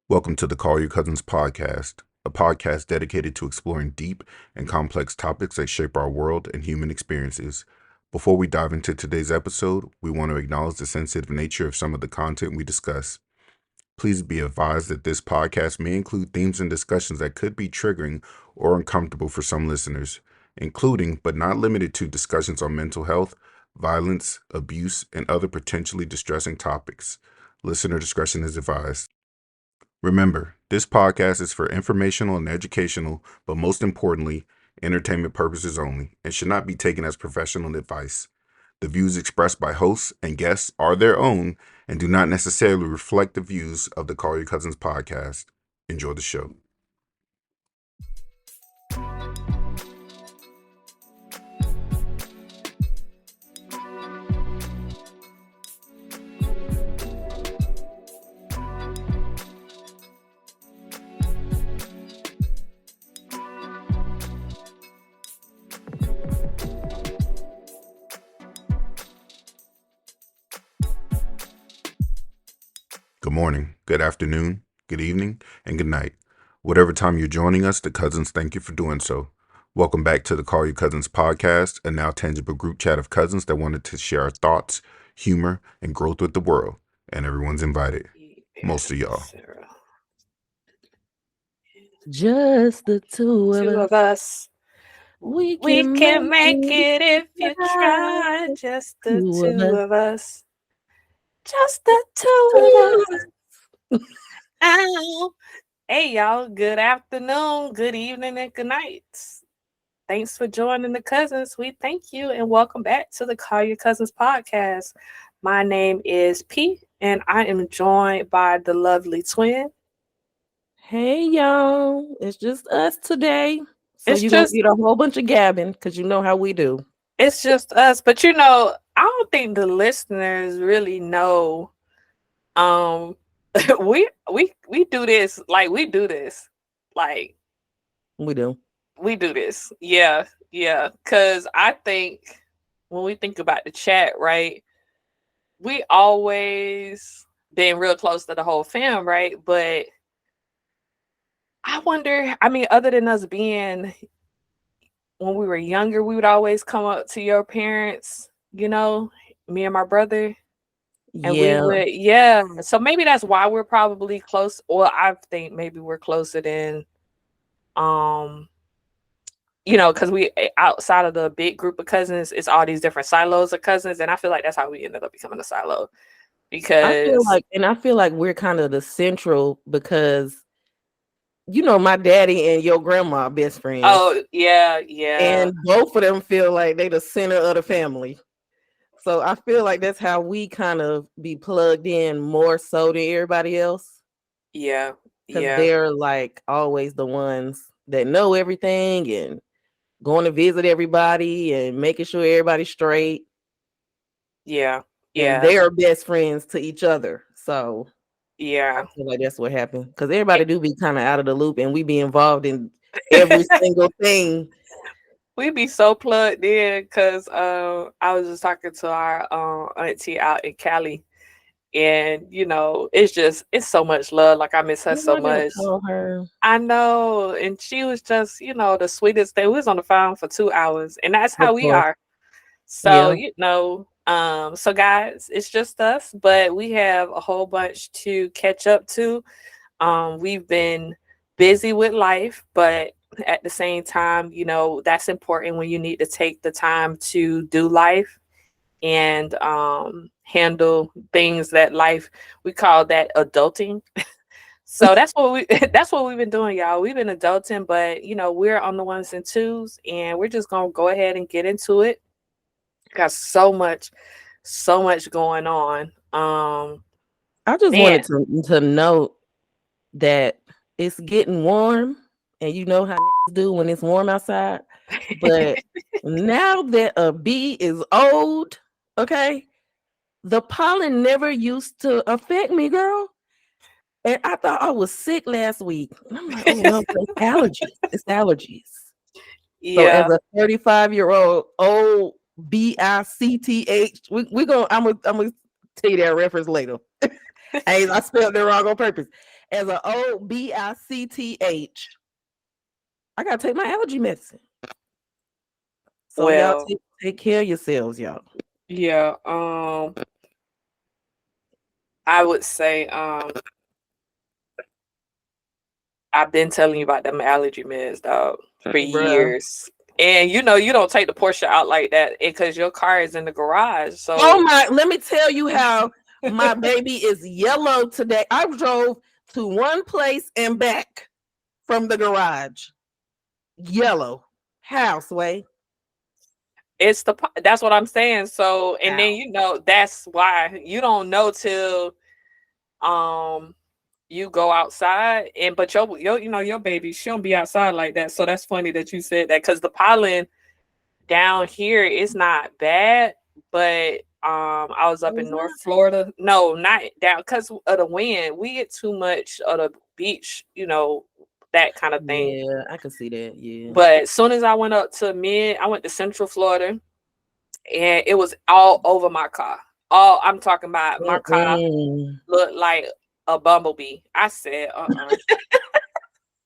Welcome to the Call Your Cousins podcast, a podcast dedicated to exploring deep and complex topics that shape our world and human experiences. Before we dive into today's episode, we want to acknowledge the sensitive nature of some of the content we discuss. Please be advised that this podcast may include themes and discussions that could be triggering or uncomfortable for some listeners, including but not limited to discussions on mental health, violence, abuse, and other potentially distressing topics. Listener discretion is advised. Remember, this podcast is for informational and educational, but most importantly, entertainment purposes only, and should not be taken as professional advice. The views expressed by hosts and guests are their own and do not necessarily reflect the views of the Call Your Cousins podcast. Enjoy the show. Good morning, good afternoon, good evening, and good night. Whatever time you're joining us, the cousins thank you for doing so. Welcome back to the Call Your Cousins podcast, a now tangible group chat of cousins that wanted to share our thoughts, humor, and growth with the world. And everyone's invited. Most of y'all. Just the two of us. We can make it if you try. Just the two of us. Just the two of us. Ow. Hey, y'all. Good afternoon, good evening, and good night. Thanks for joining the cousins. We thank you and welcome back to the Call Your Cousins podcast. My name is P, and I am joined by the lovely twin. Hey, y'all. It's just us today. So It's you're going just- to get a whole bunch of gabbing because you know how we do. It's just us, but you know, I don't think the listeners really know. We do this like we do this, like We do. we do this, yeah. Because I think when we think about the chat, right, we always been real close to the whole fam, right? But I wonder, I mean, other than us being when we were younger, we would always come up to your parents, you know, me and my brother. And yeah. we would, yeah. So maybe that's why we're probably close. Or I think maybe we're closer than, you know, because we outside of the big group of cousins, it's all these different silos of cousins, and I feel like that's how we ended up becoming a silo. Because I feel like we're kind of the central because you know my daddy and your grandma are best friends. Oh yeah. And both of them feel like they the center of the family. So I feel like that's how we kind of be plugged in more so than everybody else. Yeah. Because they're like always the ones that know everything and going to visit everybody and making sure everybody's straight. Yeah. And they are best friends to each other. So yeah, I feel like that's what happened. Because everybody do be kind of out of the loop and we be involved in every single thing. We be so plugged in because I was just talking to our auntie out in Cali, and you know, it's so much love. Like I miss her so much. Her. I know, and she was just, you know, the sweetest thing. We was on the phone for 2 hours, and that's how we are. So you know, so guys, it's just us, but we have a whole bunch to catch up to. We've been busy with life, but at the same time, you know, that's important when you need to take the time to do life and handle things that life, we call that adulting. So that's what we've been doing, y'all. We've been adulting, but you know, we're on the ones and twos, and we're just gonna go ahead and get into it. Got so much going on. I just wanted to note that it's getting warm, and you know how do when it's warm outside. But now that a bee is old, okay, the pollen never used to affect me, girl. And I thought I was sick last week. And I'm like, oh no, it's allergies. It's allergies. Yeah. So as a 35-year-old old BICTH, I'm gonna tell you that reference later. I spelled it wrong on purpose. as an old BICTH. I gotta take my allergy medicine. So y'all take care of yourselves, y'all. Yeah. I would say I've been telling you about them allergy meds, dog, for years. And you don't take the Porsche out like that because your car is in the garage. So let me tell you how my baby is yellow today. I drove to one place and back from the garage. Yellow. How, Sway? That's what I'm saying. So, and then that's why you don't know till you go outside, but your baby, she don't be outside like that. So that's funny that you said that, because the pollen down here is not bad, but I was up in North Florida. No, not down, because of the wind. We get too much of the beach, that kind of thing. Yeah, I can see that. Yeah. But as soon as I went up to I went to Central Florida, and it was all over my car. I'm talking about my car looked like a bumblebee. I said,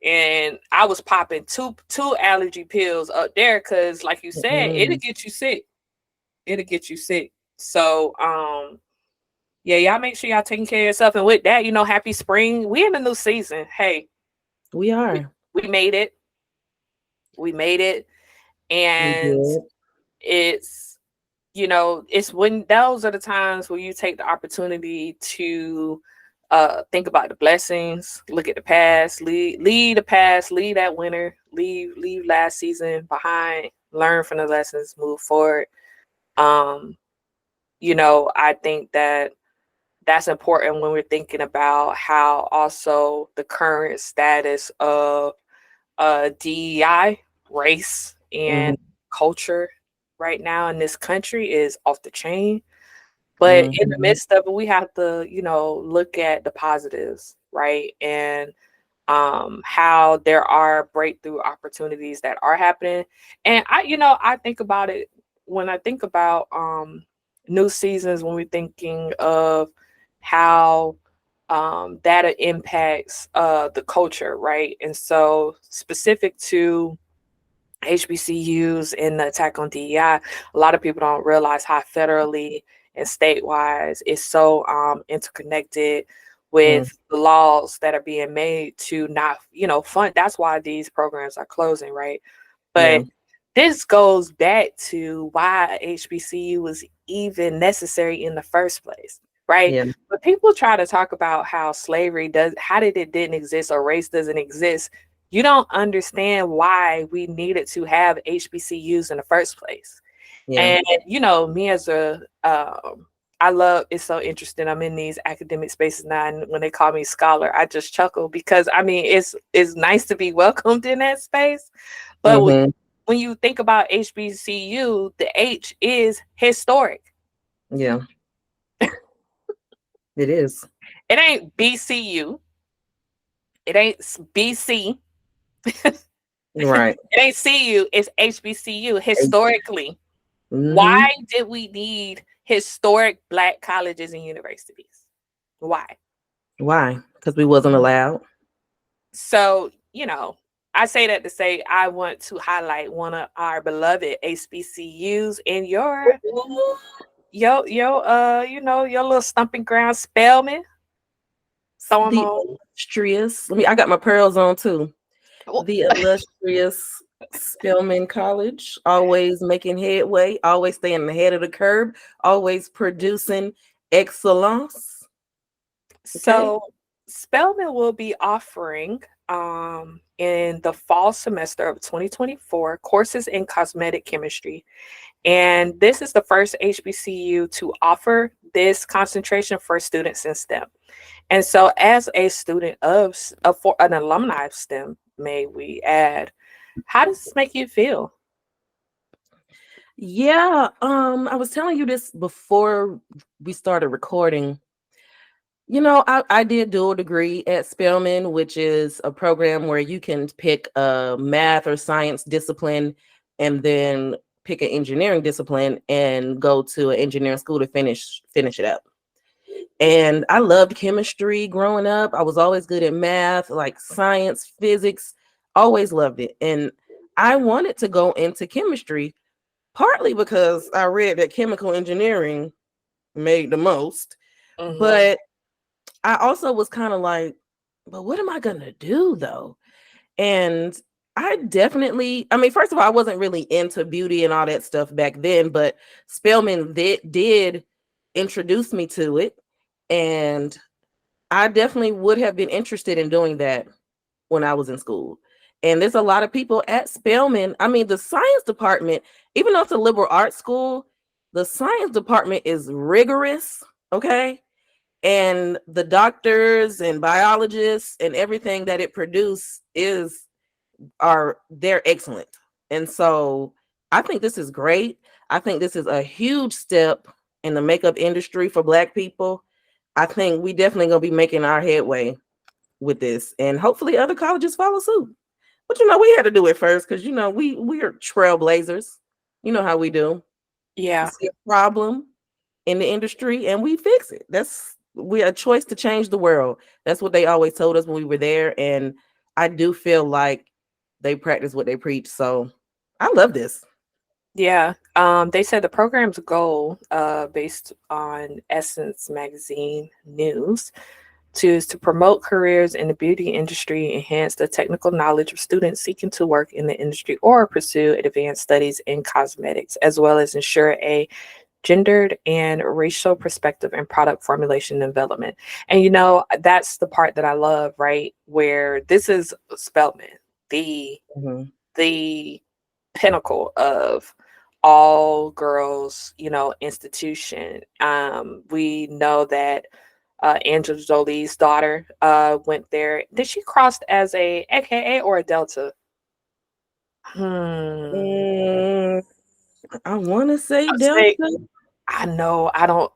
and I was popping two allergy pills up there because, like you said, it'll get you sick. It'll get you sick. So, yeah, y'all make sure y'all taking care of yourself. And with that, happy spring. We in a new season. Hey, we are. We made it. We made it, and it's it's when those are the times where you take the opportunity to think about the blessings, look at the past, leave the past, leave that winter, leave last season behind, learn from the lessons, move forward. I think that's important when we're thinking about how also the current status of DEI, race, and culture right now in this country is off the chain. But in the midst of it, we have to, look at the positives, right? And how there are breakthrough opportunities that are happening. And I think about it when I think about new seasons, when we're thinking of how that impacts the culture, right? And so specific to HBCUs and the attack on DEI, a lot of people don't realize how federally and statewide it's so interconnected with the laws that are being made to not, fund. That's why these programs are closing, right? But this goes back to why HBCU was even necessary in the first place, right? Yeah. But people try to talk about how slavery didn't exist, or race doesn't exist. You don't understand why we needed to have HBCUs in the first place. Yeah. And, me as I love, it's so interesting. I'm in these academic spaces now, and when they call me scholar, I just chuckle because, it's nice to be welcomed in that space. But when you think about HBCU, the H is historic. Yeah. It is. It ain't BCU. It ain't BC. Right. It ain't CU. It's HBCU. Historically, why did we need historic Black colleges and universities? Why? Because we wasn't allowed. So, I say that to say I want to highlight one of our beloved HBCUs in your little stumping ground, Spelman. Illustrious. I got my pearls on too. The illustrious Spelman College, always making headway, always staying ahead of the curve, always producing excellence. So Spelman will be offering in the fall semester of 2024 courses in cosmetic chemistry. And this is the first HBCU to offer this concentration for students in STEM. And so as a student for an alumni of STEM, may we add, how does this make you feel? Yeah, I was telling you this before we started recording. I did dual degree at Spelman, which is a program where you can pick a math or science discipline and then pick an engineering discipline and go to an engineering school to finish it up. And I loved chemistry growing up. I was always good at math, like science, physics, always loved it. And I wanted to go into chemistry, partly because I read that chemical engineering made the most. But I also was kind of like, but what am I going to do though? And I mean, first of all, I wasn't really into beauty and all that stuff back then, but Spelman did introduce me to it. And I definitely would have been interested in doing that when I was in school. And there's a lot of people at Spelman. I mean, the science department, even though it's a liberal arts school, the science department is rigorous, okay? And the doctors and biologists and everything that it produces they're excellent. And so I think this is great. I think this is a huge step in the makeup industry for Black people. I think we definitely gonna be making our headway with this, and hopefully other colleges follow suit. But we had to do it first because we are trailblazers. You know how we do. Yeah. We see a problem in the industry and we fix it. We're a choice to change the world. That's what they always told us when we were there. And I do feel like they practice what they preach. So I love this. Yeah. They said the program's goal, based on Essence Magazine News, is to promote careers in the beauty industry, enhance the technical knowledge of students seeking to work in the industry or pursue advanced studies in cosmetics, as well as ensure a gendered and racial perspective in product formulation and development. And that's the part that I love, right? Where this is Spelman, the pinnacle of all girls, institution. We know that Angela Jolie's daughter went there. Did she cross as a AKA or a Delta? I want to say Delta. I know. I don't.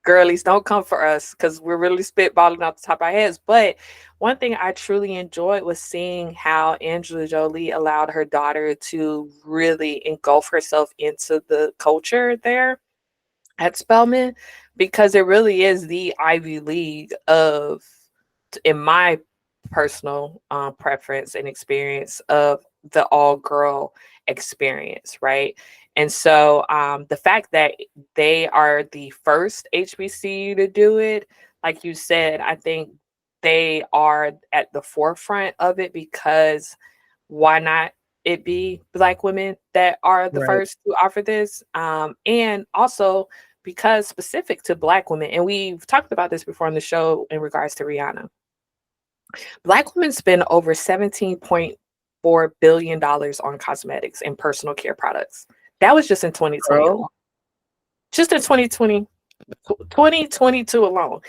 Girlies, don't come for us because we're really spitballing off the top of our heads. But one thing I truly enjoyed was seeing how Angela Jolie allowed her daughter to really engulf herself into the culture there at Spelman, because it really is the Ivy League of, in my personal preference and experience, of the all girl experience, right? And so the fact that they are the first HBCU to do it, like you said, I think they are at the forefront of it, because why not it be Black women that are the first to offer this? And also because specific to Black women, and we've talked about this before on the show in regards to Rihanna. Black women spend over $17.4 billion on cosmetics and personal care products. That was just in 2020 alone. Just in 2022 alone.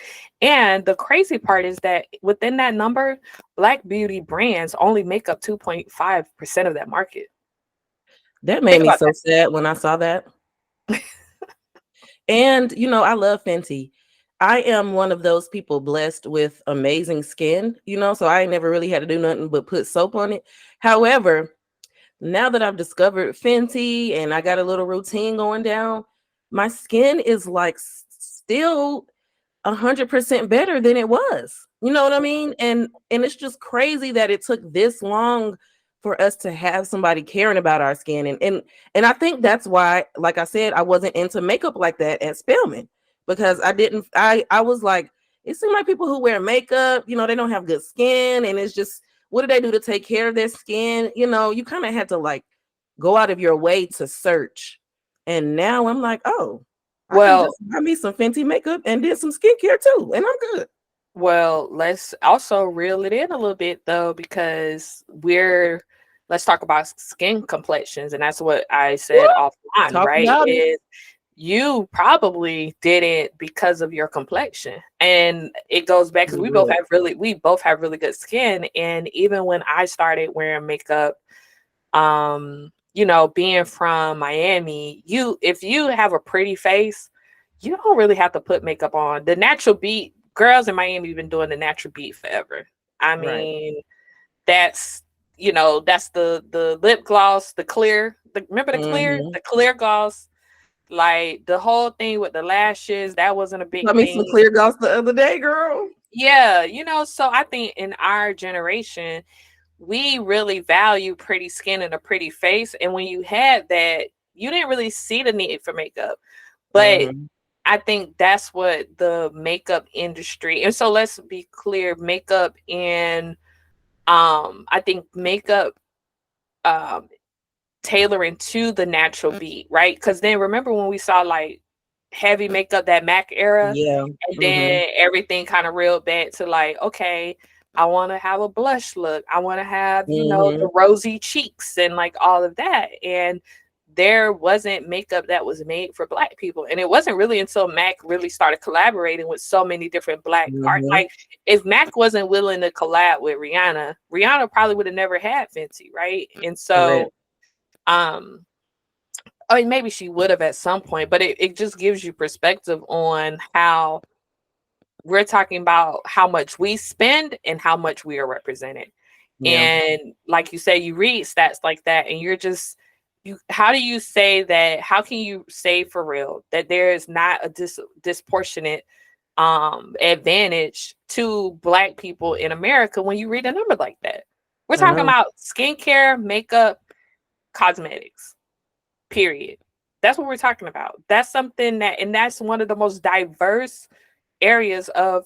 And the crazy part is that within that number, Black beauty brands only make up 2.5% of that market. That made me so sad when I saw that. And, I love Fenty. I am one of those people blessed with amazing skin, so I never really had to do nothing but put soap on it. However, now that I've discovered Fenty and I got a little routine going down, my skin is like still 100% better than it was. You know what I mean? And it's just crazy that it took this long for us to have somebody caring about our skin. And I think that's why, like I said, I wasn't into makeup like that at Spelman, because I was like, it seemed like people who wear makeup, they don't have good skin. And it's just, what do they do to take care of their skin? You kind of had to like go out of your way to search. And now I'm like, oh, well, I just buy me some Fenty makeup and did some skincare too, and I'm good. Well, let's also reel it in a little bit though, because let's talk about skin complexions, and that's what I said offline, right? You probably did it because of your complexion, and it goes back because we both have really good skin. And even when I started wearing makeup, being from Miami, if you have a pretty face, you don't really have to put makeup on. The natural beat, girls in Miami have been doing the natural beat forever. I mean, that's the lip gloss, remember the clear gloss. Like the whole thing with the lashes, that wasn't a big I mean, thing. some clear gloss the other day, girl. Yeah, so I think in our generation, we really value pretty skin and a pretty face. And when you had that, you didn't really see the need for makeup. But I think that's what the makeup industry, and so let's be clear, makeup and I think makeup tailoring to the natural beat, right? Because then remember when we saw like heavy makeup, that MAC era, and then everything kind of reeled back to like, okay, I want to have a blush look, I want to have the rosy cheeks and like all of that, and there wasn't makeup that was made for Black people. And it wasn't really until MAC really started collaborating with so many different Black art. Like if MAC wasn't willing to collab with Rihanna probably would have never had Fenty, right? And so I mean, maybe she would have at some point, but it just gives you perspective on how we're talking about how much we spend and how much we are represented. And like you say, you read stats like that and you're just, how do you say that? How can you say for real that there is not a disproportionate advantage to Black people in America when you read a number like that? We're talking about skincare, makeup, cosmetics, period. That's what we're talking about. That's something that, and that's one of the most diverse areas of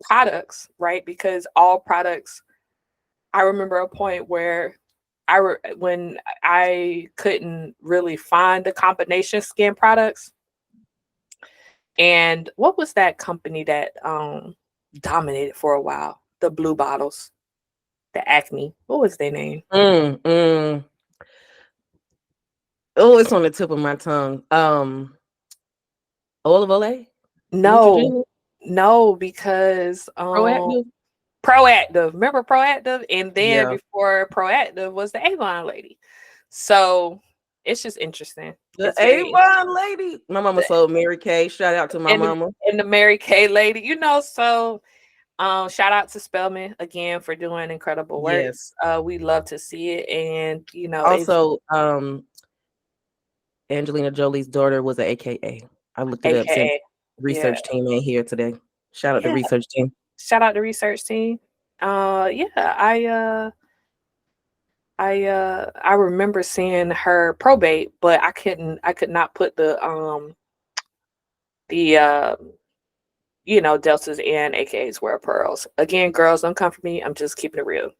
products, right? Because all products, I remember a point where when I couldn't really find the combination skin products. And what was that company that dominated for a while? The blue bottles, the Acne. What was their name? Oh, it's on the tip of my tongue. Olive Olay? No, because Proactive. Remember Proactive? And then before Proactive was the Avon lady. So it's just interesting. The Avon lady. My mama sold Mary Kay. Shout out to my mama. And the Mary Kay lady, so shout out to Spelman again for doing incredible work. Yes. We love to see it. And also Angelina Jolie's daughter was an AKA. I looked it up since research team ain't here today. Shout out to research team. Shout out to research team. I remember seeing her probate, but I could not put the deltas and AKAs wear pearls. Again, girls, don't come for me. I'm just keeping it real.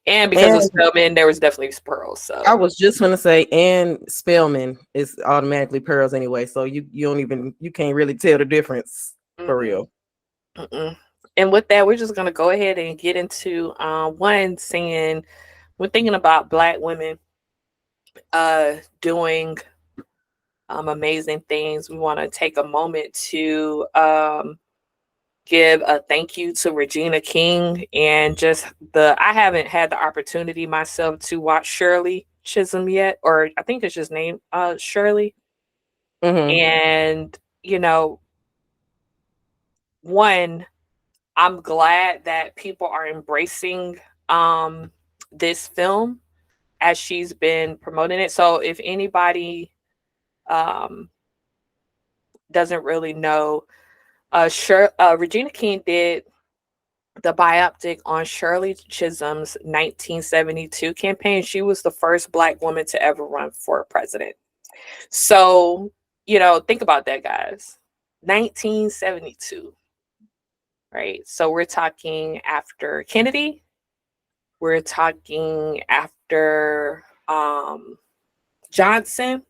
And because of Spelman, there was definitely pearls. So I was just gonna say, and Spelman is automatically pearls anyway. So you can't really tell the difference for real. And with that, we're just gonna go ahead and get into one saying we're thinking about Black women doing amazing things. We want to take a moment to give a thank you to Regina King and I haven't had the opportunity myself to watch Shirley Chisholm yet, or I think it's just named Shirley. And one, I'm glad that people are embracing this film as she's been promoting it. So if anybody doesn't really know, Regina King did the biopic on Shirley Chisholm's 1972 campaign. She was the first Black woman to ever run for president. So, think about that, guys. 1972, right? So we're talking after Kennedy. We're talking after Johnson.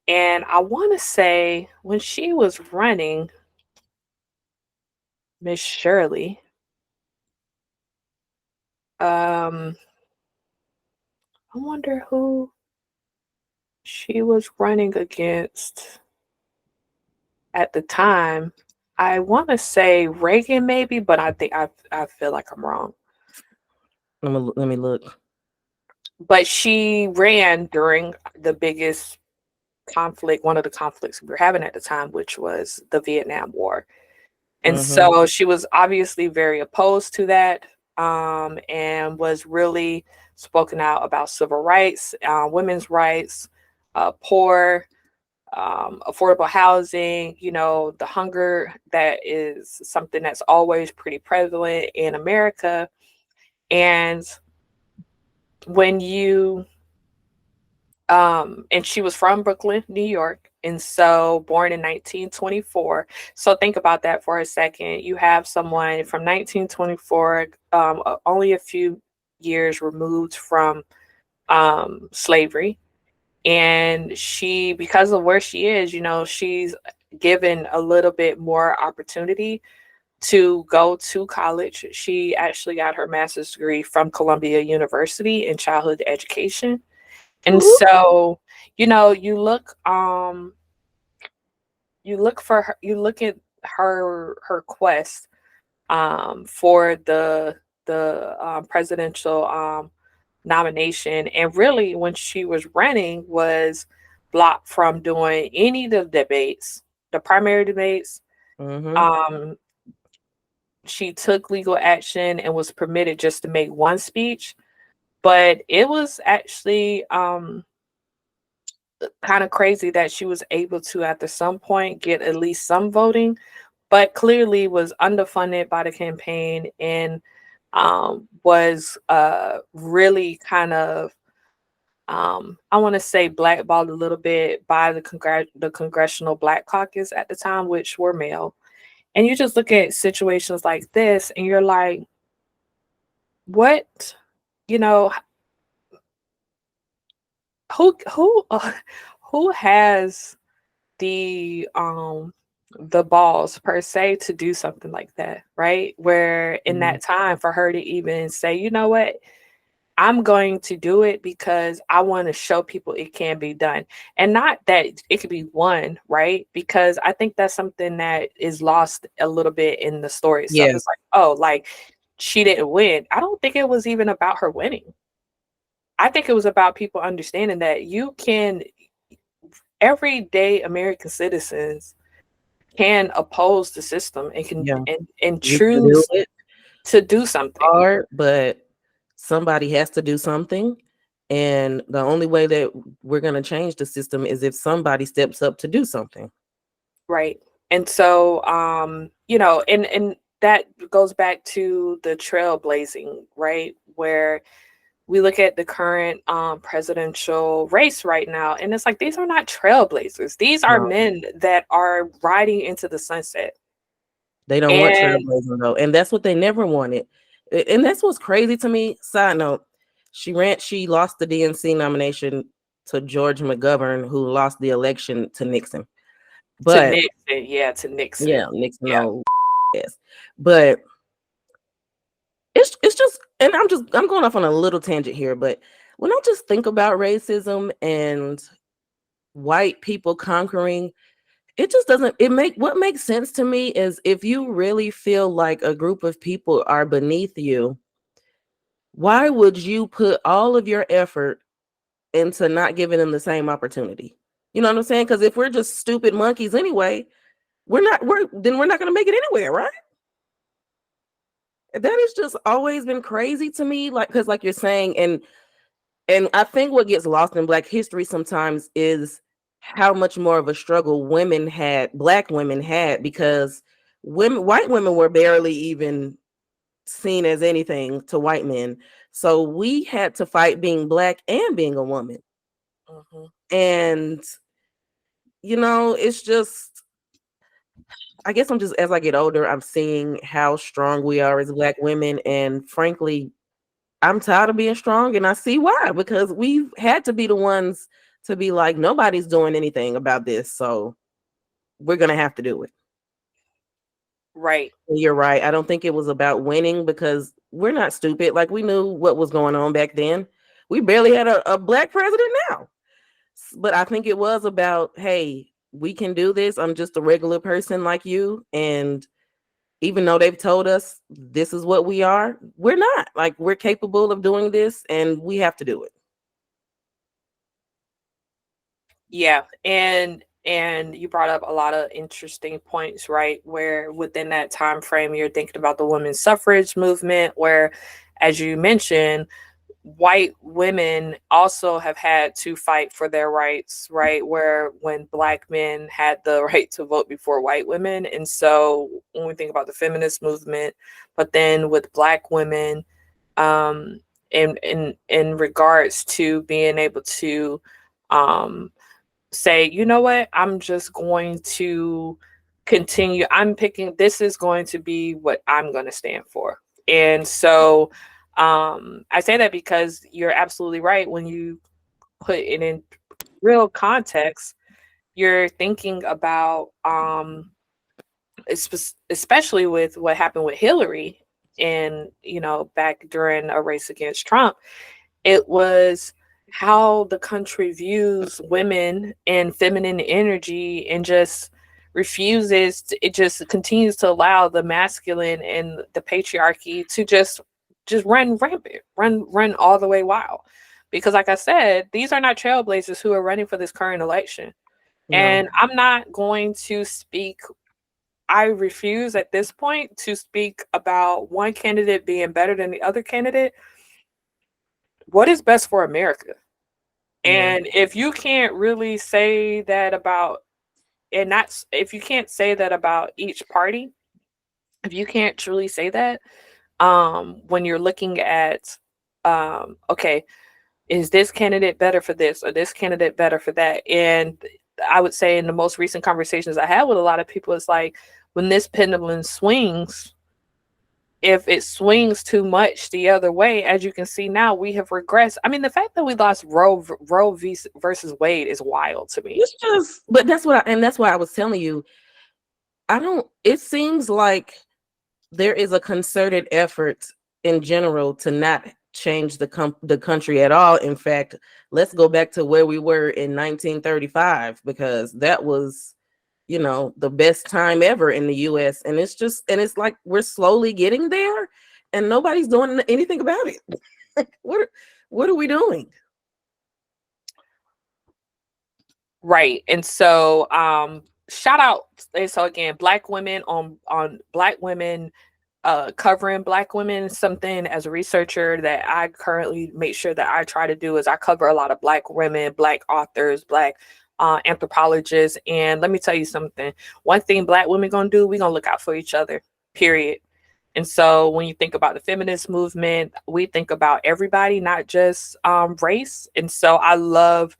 And I want to say when she was running, Miss Shirley, I wonder who she was running against at the time. I want to say Reagan maybe, but I think I feel like I'm wrong. Let me look. But she ran during the biggest conflict, one of the conflicts we were having at the time, which was the Vietnam War. And so she was obviously very opposed to that, and was really spoken out about civil rights, women's rights, poor, affordable housing, the hunger that is something that's always pretty prevalent in America. And when you and she was from Brooklyn, New York, and so born in 1924. So think about that for a second. You have someone from 1924, only a few years removed from slavery, and she, because of where she is, she's given a little bit more opportunity to go to college. She actually got her master's degree from Columbia University in childhood education. And so, you look at her quest for the presidential nomination, and really when she was running was blocked from doing any of the debates, the primary debates. Mm-hmm. She took legal action and was permitted just to make one speech, but it was actually kind of crazy that she was able to, at some point, get at least some voting, but clearly was underfunded by the campaign, and was really kind of, I want to say, blackballed a little bit by the Congressional Black Caucus at the time, which were male. And you just look at situations like this and you're like, what, you know, who who has the balls per se to do something like that, right? Where in that time for her to even say, you know what, I'm going to do it because I want to show people it can be done. And not that it could be won, right? Because I think that's something that is lost a little bit in the story itself. Yeah. It's like, oh, like she didn't win. I don't think it was even about her winning. I think it was about people understanding that you can, everyday American citizens can oppose the system and can and choose to do something. Hard, but somebody has to do something. And the only way that we're going to change the system is if somebody steps up to do something. Right. And so, and that goes back to the trailblazing, right? Where we look at the current presidential race right now, and it's like, these are not trailblazers. These are men that are riding into the sunset. They don't want trailblazing though. And that's what they never wanted. And that's what's crazy to me. Side note, she lost the DNC nomination to George McGovern, who lost the election to Nixon. But to Nixon. Yeah, Nixon. Yeah. No, yes. But it's just, and I'm going off on a little tangent here, but when I just think about racism and white people conquering, it just doesn't, what makes sense to me is if you really feel like a group of people are beneath you, why would you put all of your effort into not giving them the same opportunity? You know what I'm saying? Because if we're just stupid monkeys anyway, we're not going to make it anywhere, right? That has just always been crazy to me, like, because like you're saying, and I think what gets lost in Black history sometimes is how much more of a struggle Black women had, because white women were barely even seen as anything to white men. So we had to fight being Black and being a woman. Mm-hmm. And, it's just, I guess I'm just, as I get older, I'm seeing how strong we are as Black women. And frankly, I'm tired of being strong, and I see why, because we've had to be the ones to be like, nobody's doing anything about this, so we're going to have to do it. Right. You're right. I don't think it was about winning, because we're not stupid. Like, we knew what was going on back then. We barely had a Black president now. But I think it was about, hey, we can do this. I'm just a regular person like you. And even though they've told us this is what we are, we're not. Like, we're capable of doing this, and we have to do it. Yeah. And you brought up a lot of interesting points, right? Where within that time frame, you're thinking about the women's suffrage movement, where, as you mentioned, white women also have had to fight for their rights, right? Where when Black men had the right to vote before white women. And so when we think about the feminist movement, but then with Black women, in regards to being able to say, you know what, I'm just going to continue. I'm picking, this is going to be what I'm going to stand for. And so I say that because you're absolutely right. When you put it in real context, you're thinking about, especially with what happened with Hillary and, back during a race against Trump, it was how the country views women and feminine energy and just it just continues to allow the masculine and the patriarchy to just run rampant, run all the way wild. Because like I said, these are not trailblazers who are running for this current election. No. And I'm not going to speak, I refuse at this point to speak about one candidate being better than the other candidate. What is best for America? And if you can't really say that about, and that's, if you can't say that about each party, if you can't truly say that, when you're looking at, okay, is this candidate better for this or this candidate better for that? And I would say in the most recent conversations I had with a lot of people, it's like when this pendulum swings, if it swings too much the other way, as you can see now, we have regressed. I mean, the fact that we lost Roe versus Wade is wild to me. It's just, but that's why I was telling you, it seems like there is a concerted effort in general to not change the country at all. In fact, let's go back to where we were in 1935, because that was, the best time ever in the US. And it's like we're slowly getting there and nobody's doing anything about it. What are we doing? Right. And so shout out. And so again, Black women on Black women covering Black women, something as a researcher that I currently make sure that I try to do is I cover a lot of Black women, Black authors, Black anthropologists. And let me tell you something. One thing Black women gonna do, we're gonna look out for each other, period. And so when you think about the feminist movement, we think about everybody, not just race. And so I love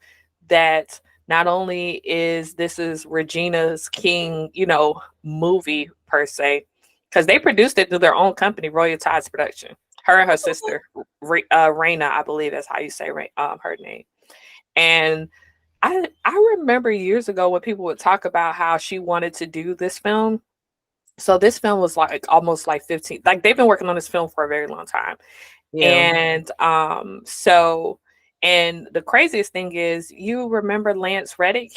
that not only is Regina King, movie per se, because they produced it through their own company, Royal Tides Production. Her and her sister, Raina, I believe that's how you say her name. And I remember years ago when people would talk about how she wanted to do this film. So this film was like almost like 15, like they've been working on this film for a very long time. Yeah. And and the craziest thing is, you remember Lance Reddick?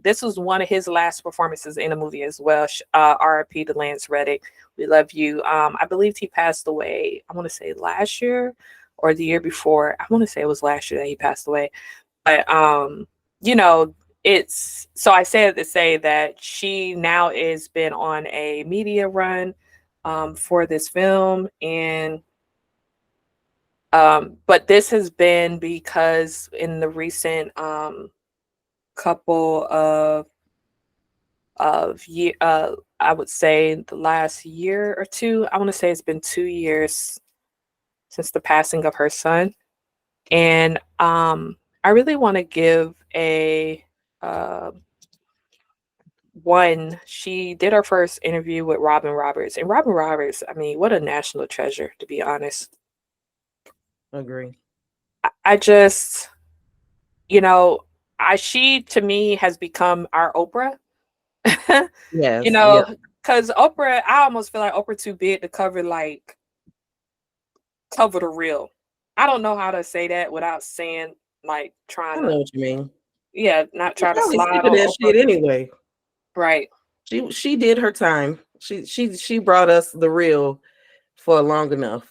This was one of his last performances in a movie as well. RIP to Lance Reddick. We love you. I believe he passed away, I want to say last year or the year before. I want to say it was last year that he passed away. But it's, so I said to say that she now has been on a media run for this film. And but this has been because in the recent couple of year, I would say the last year or two, I want to say it's been 2 years since the passing of her son. And I really want to give a one. She did her first interview with Robin Roberts, and Robin Roberts, I mean, what a national treasure, to be honest. Agree. I just, she to me has become our Oprah. Yes, because Oprah, I almost feel like Oprah too big to cover the real. I don't know how to say that without saying like trying to. I know what you mean. Yeah, not try to slide on that shit anyway. Right. She did her time. She brought us the real for long enough.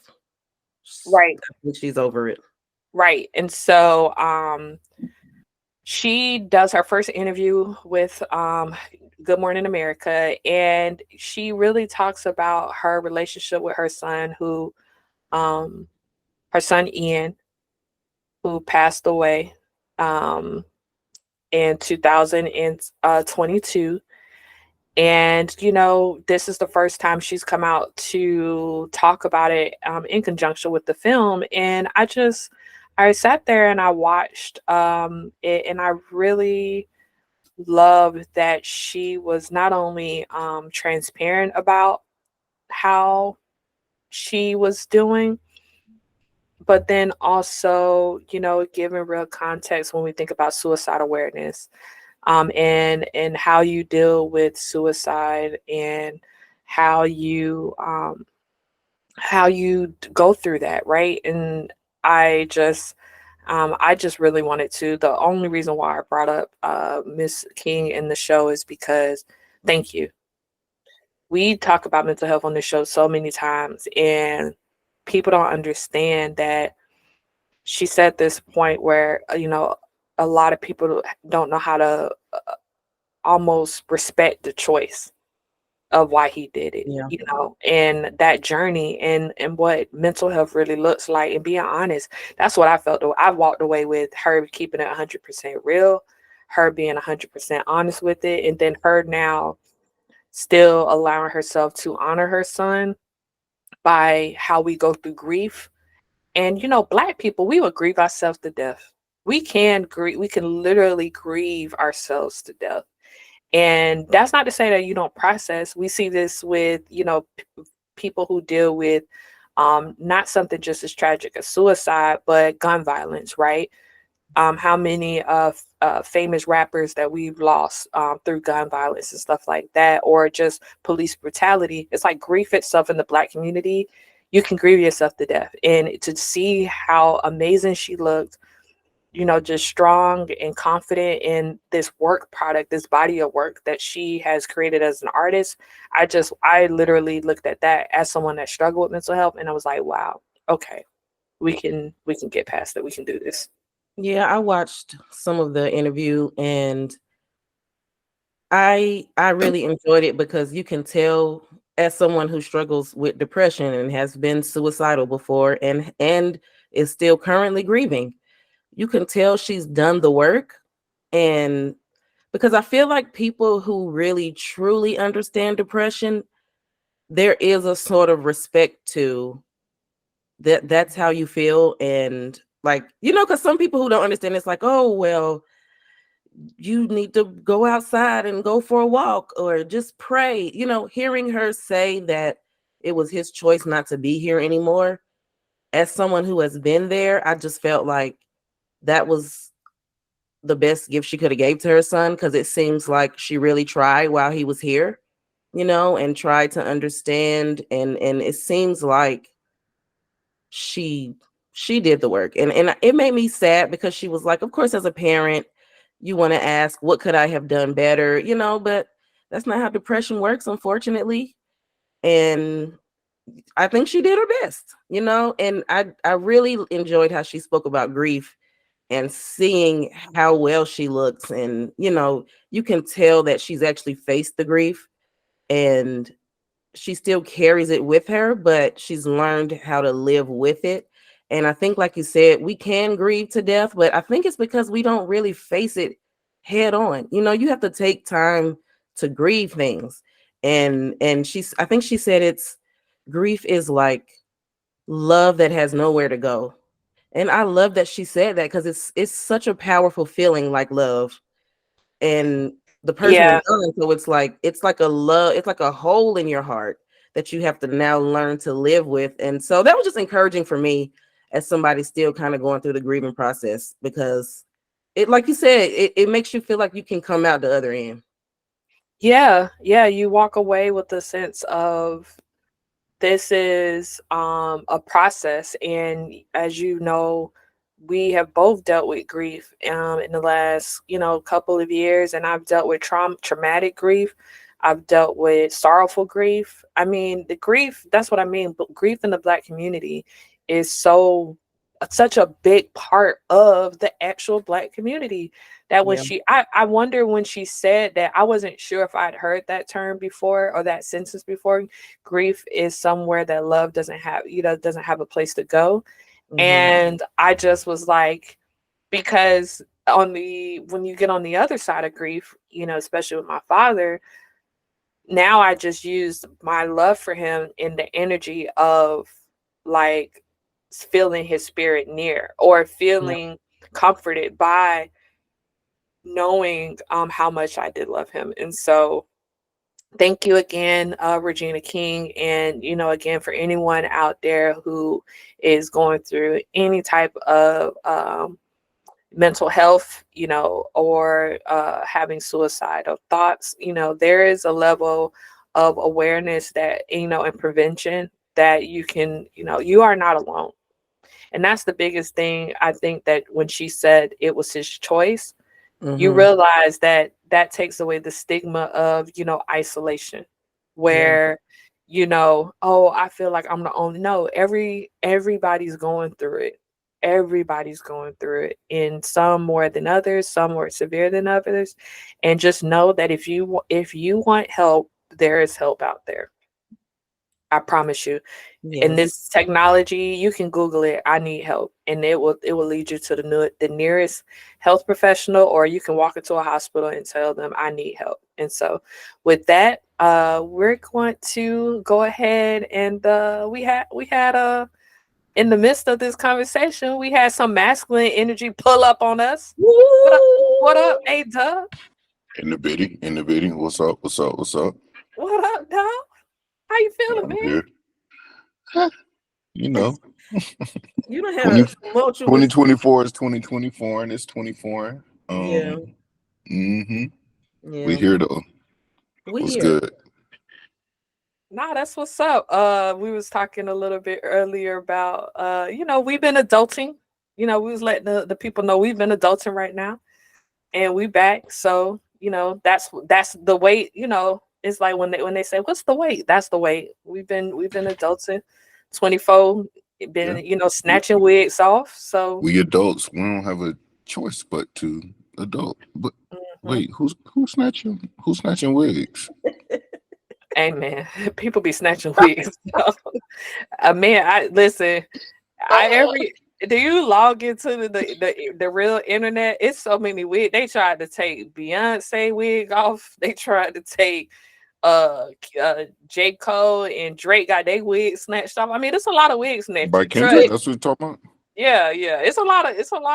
Right. I think she's over it. Right. And so she does her first interview with Good Morning America, and she really talks about her relationship with her son, her son Ian, who passed away in 2022. And, this is the first time she's come out to talk about it in conjunction with the film. And I sat there and I watched it, and I really loved that she was not only transparent about how she was doing, but then also, giving real context when we think about suicide awareness. And how you deal with suicide, and how you go through that, right? And I just really wanted to. The only reason why I brought up Miss King in the show is because, thank you. We talk about mental health on the show so many times, and people don't understand that she's at this point where a lot of people don't know how to almost respect the choice of why he did it, Yeah. And that journey, and what mental health really looks like. And being honest, that's what I felt though. I walked away with her keeping it 100% real, her being 100% honest with it, and then her now still allowing herself to honor her son by how we go through grief. And Black people, we would grieve ourselves to death. We can literally grieve ourselves to death. And that's not to say that you don't process. We see this with, people who deal with not something just as tragic as suicide, but gun violence, right? How many famous rappers that we've lost through gun violence and stuff like that, or just police brutality. It's like grief itself in the Black community. You can grieve yourself to death. And to see how amazing she looked, just strong and confident in this work product, this body of work that she has created as an artist. I literally looked at that as someone that struggled with mental health, and I was like, wow, okay, we can get past it. We can do this. Yeah, I watched some of the interview, and I really enjoyed it because you can tell, as someone who struggles with depression and has been suicidal before and is still currently grieving, you can tell she's done the work. And because I feel like people who really truly understand depression, there is a sort of respect to that's how you feel. And like, because some people who don't understand, it's like, oh, well, you need to go outside and go for a walk or just pray. Hearing her say that it was his choice not to be here anymore, as someone who has been there, I just felt like that was the best gift she could have gave to her son, because it seems like she really tried while he was here, and tried to understand, and it seems like she did the work. And it made me sad, because she was like, of course, as a parent, you want to ask, what could I have done better, but that's not how depression works, unfortunately. And I think she did her best, and I really enjoyed how she spoke about grief and seeing how well she looks. And, you can tell that she's actually faced the grief, and she still carries it with her, but she's learned how to live with it. And I think, like you said, we can grieve to death, but I think it's because we don't really face it head on. You have to take time to grieve things. And I think she said grief is like love that has nowhere to go. And I love that she said that, because it's such a powerful feeling, like love. And the person is gone, so it's like a love, it's like a hole in your heart that you have to now learn to live with. And so that was just encouraging for me, as somebody still kind of going through the grieving process, because it, like you said, it makes you feel like you can come out the other end. Yeah, you walk away with a sense of, this is a process. And as you know, we have both dealt with grief in the last couple of years, and I've dealt with traumatic grief. I've dealt with sorrowful grief. I mean, the grief, that's what I mean, but grief in the Black community is such a big part of the actual Black community, that when I wonder, when she said that, I wasn't sure if I'd heard that term before, or that sentence before. Grief is somewhere that love doesn't have a place to go. Mm-hmm. And I just was like, because when you get on the other side of grief, especially with my father, now I just use my love for him in the energy of like feeling his spirit near, or feeling comforted by knowing how much I did love him. And so thank you again, Regina King. And, again, for anyone out there who is going through any type of mental health, or having suicidal thoughts, there is a level of awareness that, and prevention that you can, you are not alone. And that's the biggest thing. I think that when she said it was his choice, you realize that takes away the stigma of, isolation, where, oh, I feel like I'm the only. No, everybody's going through it. Everybody's going through it, and some more than others, some more severe than others. And just know that if you want help, there is help out there. I promise you. Yes. In this technology, you can Google it. I need help, and it will lead you to the nearest health professional, or you can walk into a hospital and tell them I need help. And so, with that, we're going to go ahead and we had in the midst of this conversation, we had some masculine energy pull up on us. What up, A-Dub? In the bidding. What's up? What up, dog? How you feeling, man? Good. You don't have a 2024 is 2024, and it's 24. Yeah. We here though. What's good? Nah, that's what's up. We was talking a little bit earlier about we've been adulting. We was letting the people know we've been adulting right now, and we back. So that's the weight. It's like when they say, "What's the weight?" That's the weight. We've been adulting. 24. Been snatching wigs off. So we adults, we don't have a choice but to adult. But wait, who's snatching wigs? Hey man, people be snatching wigs. Man, do you log into the real internet? It's so many wigs. They tried to take Beyonce wig off. They tried to take J. Cole and Drake got their wigs snatched off. I mean, it's a lot of wigs snatched. By Kendrick, that's what you're talking about? Yeah. It's a lot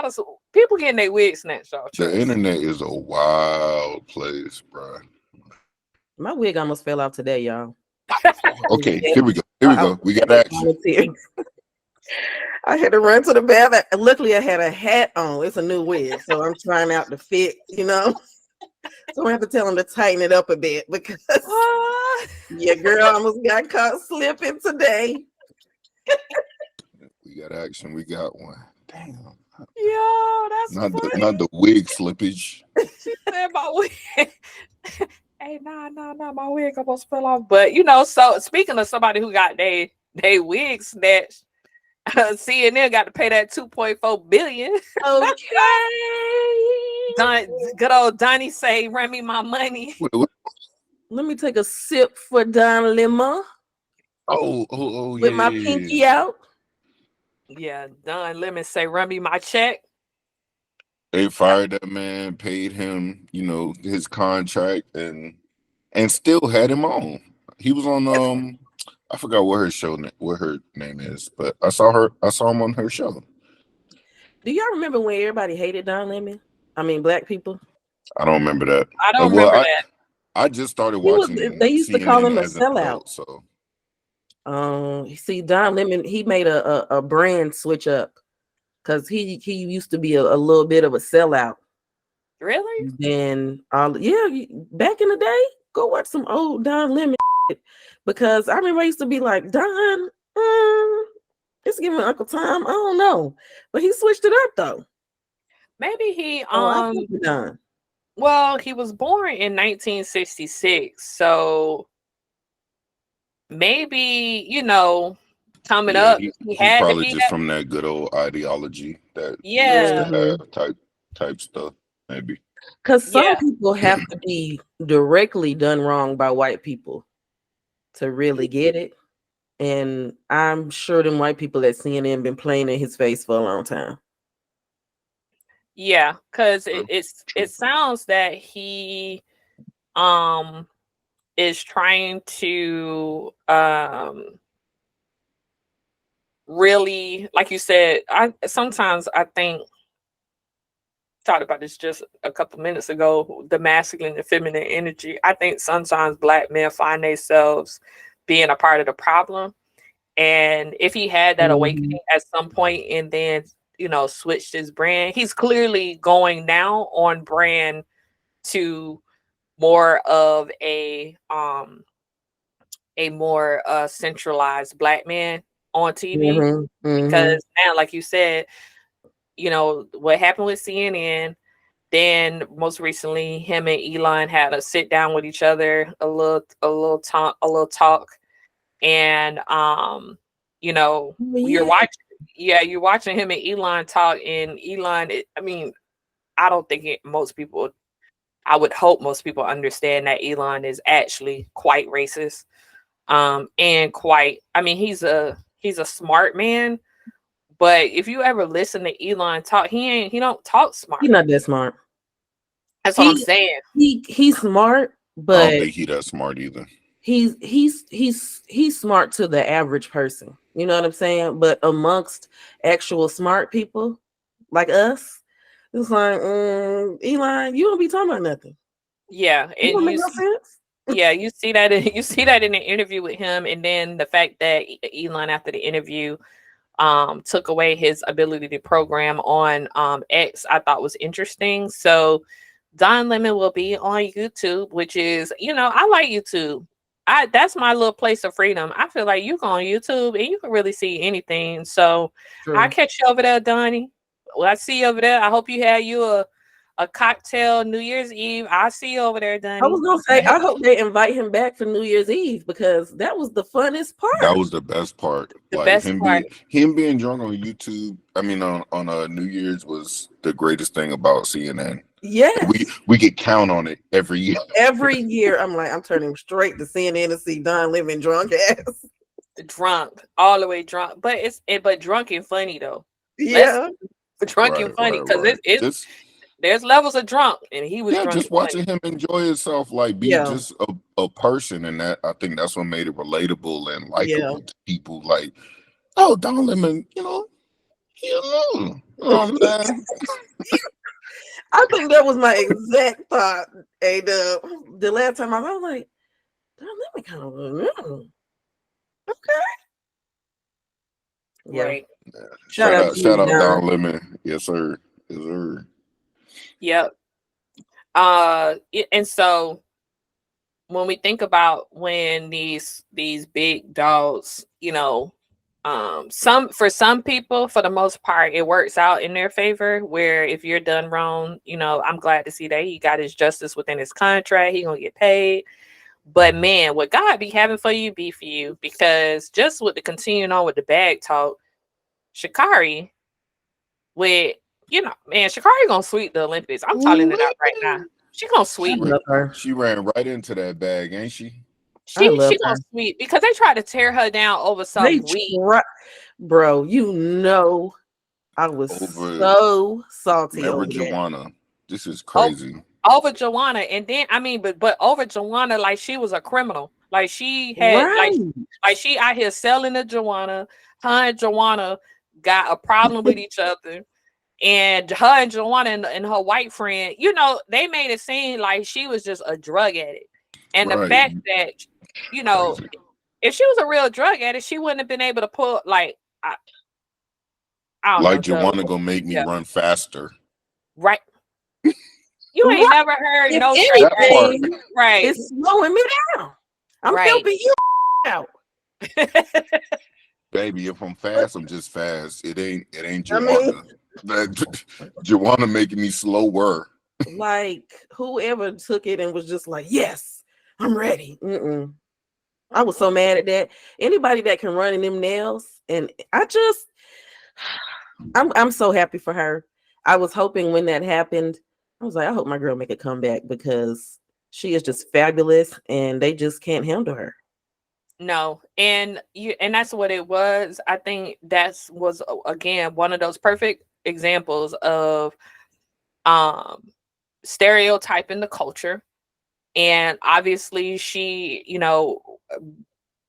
of people getting their wigs snatched off. The internet is a wild place, bro. My wig almost fell off today, y'all. Okay, here we go. We got action. I had to run to the bathroom. Luckily, I had a hat on. It's a new wig, so I'm trying out to fit, So I have to tell him to tighten it up a bit because your girl almost got caught slipping today. We got action. We got one. Damn. Yo, that's not the wig slippage. She said my wig. Hey, nah, my wig almost fell off. But so speaking of somebody who got they wig snatched, CNN got to pay that $2.4 billion. Okay. Good old Donnie say, "Run me my money." Let me take a sip for Don Lemon. Oh, with my pinky out. Yeah, Don Lemon say, "Run me my check." They fired that man, paid him, his contract, and still had him on. He was on I forgot what her name is, but I saw him on her show. Do y'all remember when everybody hated Don Lemon? I mean, black people. I don't remember that. I don't remember that. I just started watching. They used to call him a sellout. So, see, Don Lemon, he made a brand switch up because he used to be a little bit of a sellout. Really? Then, back in the day, go watch some old Don Lemon because I remember I used to be like, Don, it's giving Uncle Tom. I don't know, but he switched it up though. Maybe he Don. Well, he was born in 1966, so maybe coming up, he had probably just from that good old ideology that type stuff, maybe. Because some people have to be directly done wrong by white people to really get it, and I'm sure them white people at CNN been playing in his face for a long time. Yeah, because it sounds that he is trying to really, like you said, I think talked about this just a couple minutes ago, the masculine and feminine energy. I think sometimes Black men find themselves being a part of the problem. And if he had that awakening at some point and then, switched his brand, he's clearly going now on brand to more of a more centralized Black man on TV. Because now, like you said, what happened with CNN. Then most recently, him and Elon had a sit down with each other, a little talk, and you're watching him and Elon talk, and Elon. I don't think most people. I would hope most people understand that Elon is actually quite racist, and quite. He's a smart man. But if you ever listen to Elon talk, he don't talk smart. He's not that smart. That's what I'm saying. He's smart, but I don't think he's that smart either. He's smart to the average person. You know what I'm saying? But amongst actual smart people like us, it's like, Elon, you don't be talking about nothing. Yeah, it don't make no sense. Yeah, you see that in the interview with him, and then the fact that Elon, after the interview, took away his ability to program on X, I thought was interesting. So Don Lemon will be on YouTube, which is, I like YouTube. That's my little place of freedom. I feel like you go on YouTube and you can really see anything. So I'll catch you over there, Donnie. Well, I see you over there. I hope you had you a cocktail New Year's Eve. I'll see you over there, Donnie. I was gonna say, I hope they invite him back for New Year's Eve, because that was the funnest part. That was the best part. Him being drunk on YouTube. On New Year's was the greatest thing about CNN. Yeah, we could count on it every year. Every year, I'm turning straight to CNN to see Don Lemon drunk ass. Drunk, all the way drunk, but drunk and funny though. Yeah, drunk and funny, because there's levels of drunk, and he was drunk. Just watching him enjoy himself, be just a person, and that, I think that's what made it relatable and likable to people. Like, oh, Don Lemon, I think that was my exact thought. And the last time I was like, Don Lemon kind of okay. Yeah. Right. Yeah. Shout out Don Lemon. Yes, sir. Yes, sir. Yep. And so when we think about when these big dogs, for some people, for the most part, it works out in their favor, where if you're done wrong, I'm glad to see that he got his justice within his contract. He gonna get paid. But man, what God be having for you be for you, because just with the continuing on with the bag talk, Sha'Carri, Sha'Carri gonna sweep the Olympics. I'm calling it out right now. She gonna sweep. She ran right into that bag, ain't she? She gonna sweep, because they tried to tear her down over some weed. Bro, I was so salty over Joanna. This is crazy. Over Joanna, and then but over Joanna, like she was a criminal. Like she had like she out here selling to Joanna. Her and Joanna got a problem with each other. And her and Joanna and her white friend, they made it seem like she was just a drug addict. And the fact that, if she was a real drug addict, she wouldn't have been able to pull, I don't know. Joanna gonna make me run faster. Right. You ain't never heard no anything, right. It's slowing me down. I'm helping you out. Baby, if I'm fast, I'm just fast. It ain't Joanna. Joanna making me slower. Like, whoever took it and was just like, yes, I'm ready. I was so mad at that. Anybody that can run in them nails, and I'm so happy for her. I was hoping when that happened, I was like, I hope my girl make a comeback, because she is just fabulous and they just can't handle her. No, and that's what it was. I think that was, again, one of those perfect examples of stereotyping the culture. And obviously she,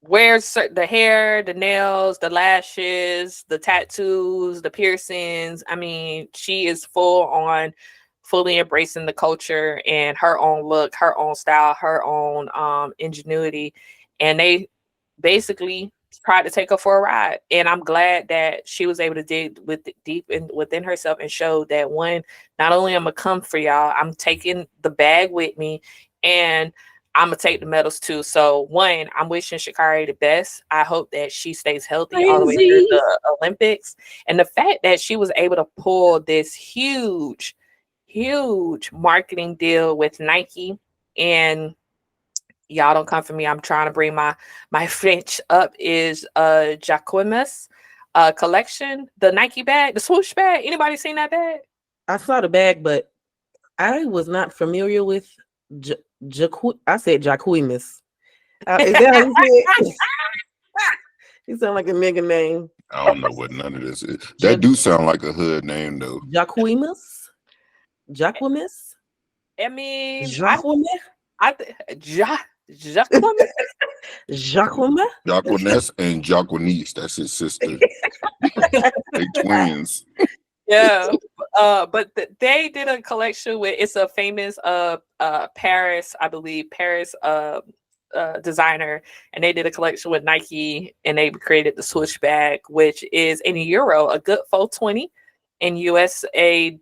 wears the hair, the nails, the lashes, the tattoos, the piercings. I mean, she is fully embracing the culture and her own look, her own style, her own ingenuity. And they basically tried to take her for a ride. And I'm glad that she was able to dig deep within herself and show that, one, not only am I come for y'all, I'm taking the bag with me, and I'm gonna take the medals too. So, one, I'm wishing Sha'Carri the best. I hope that she stays healthy all the way through the Olympics. And the fact that she was able to pull this huge marketing deal with Nike, and y'all don't come for me, I'm trying to bring my French up, is Jacquemus collection, the Nike bag, the swoosh bag. Anybody seen that bag? I saw the bag, but I was not familiar with I said Jacquemus. Is that how you say it? You sound like a nigga name. I don't know what none of this is. That do sound like a hood name though. Jacquemus. I mean, Jacquemus. Jacquemus and Jacquenis. That's his sister. They twins. Yeah, but they did a collection with, it's a famous Paris, I believe, Paris designer, and they did a collection with Nike, and they created the swoosh bag, which is in euro a good 420, in USD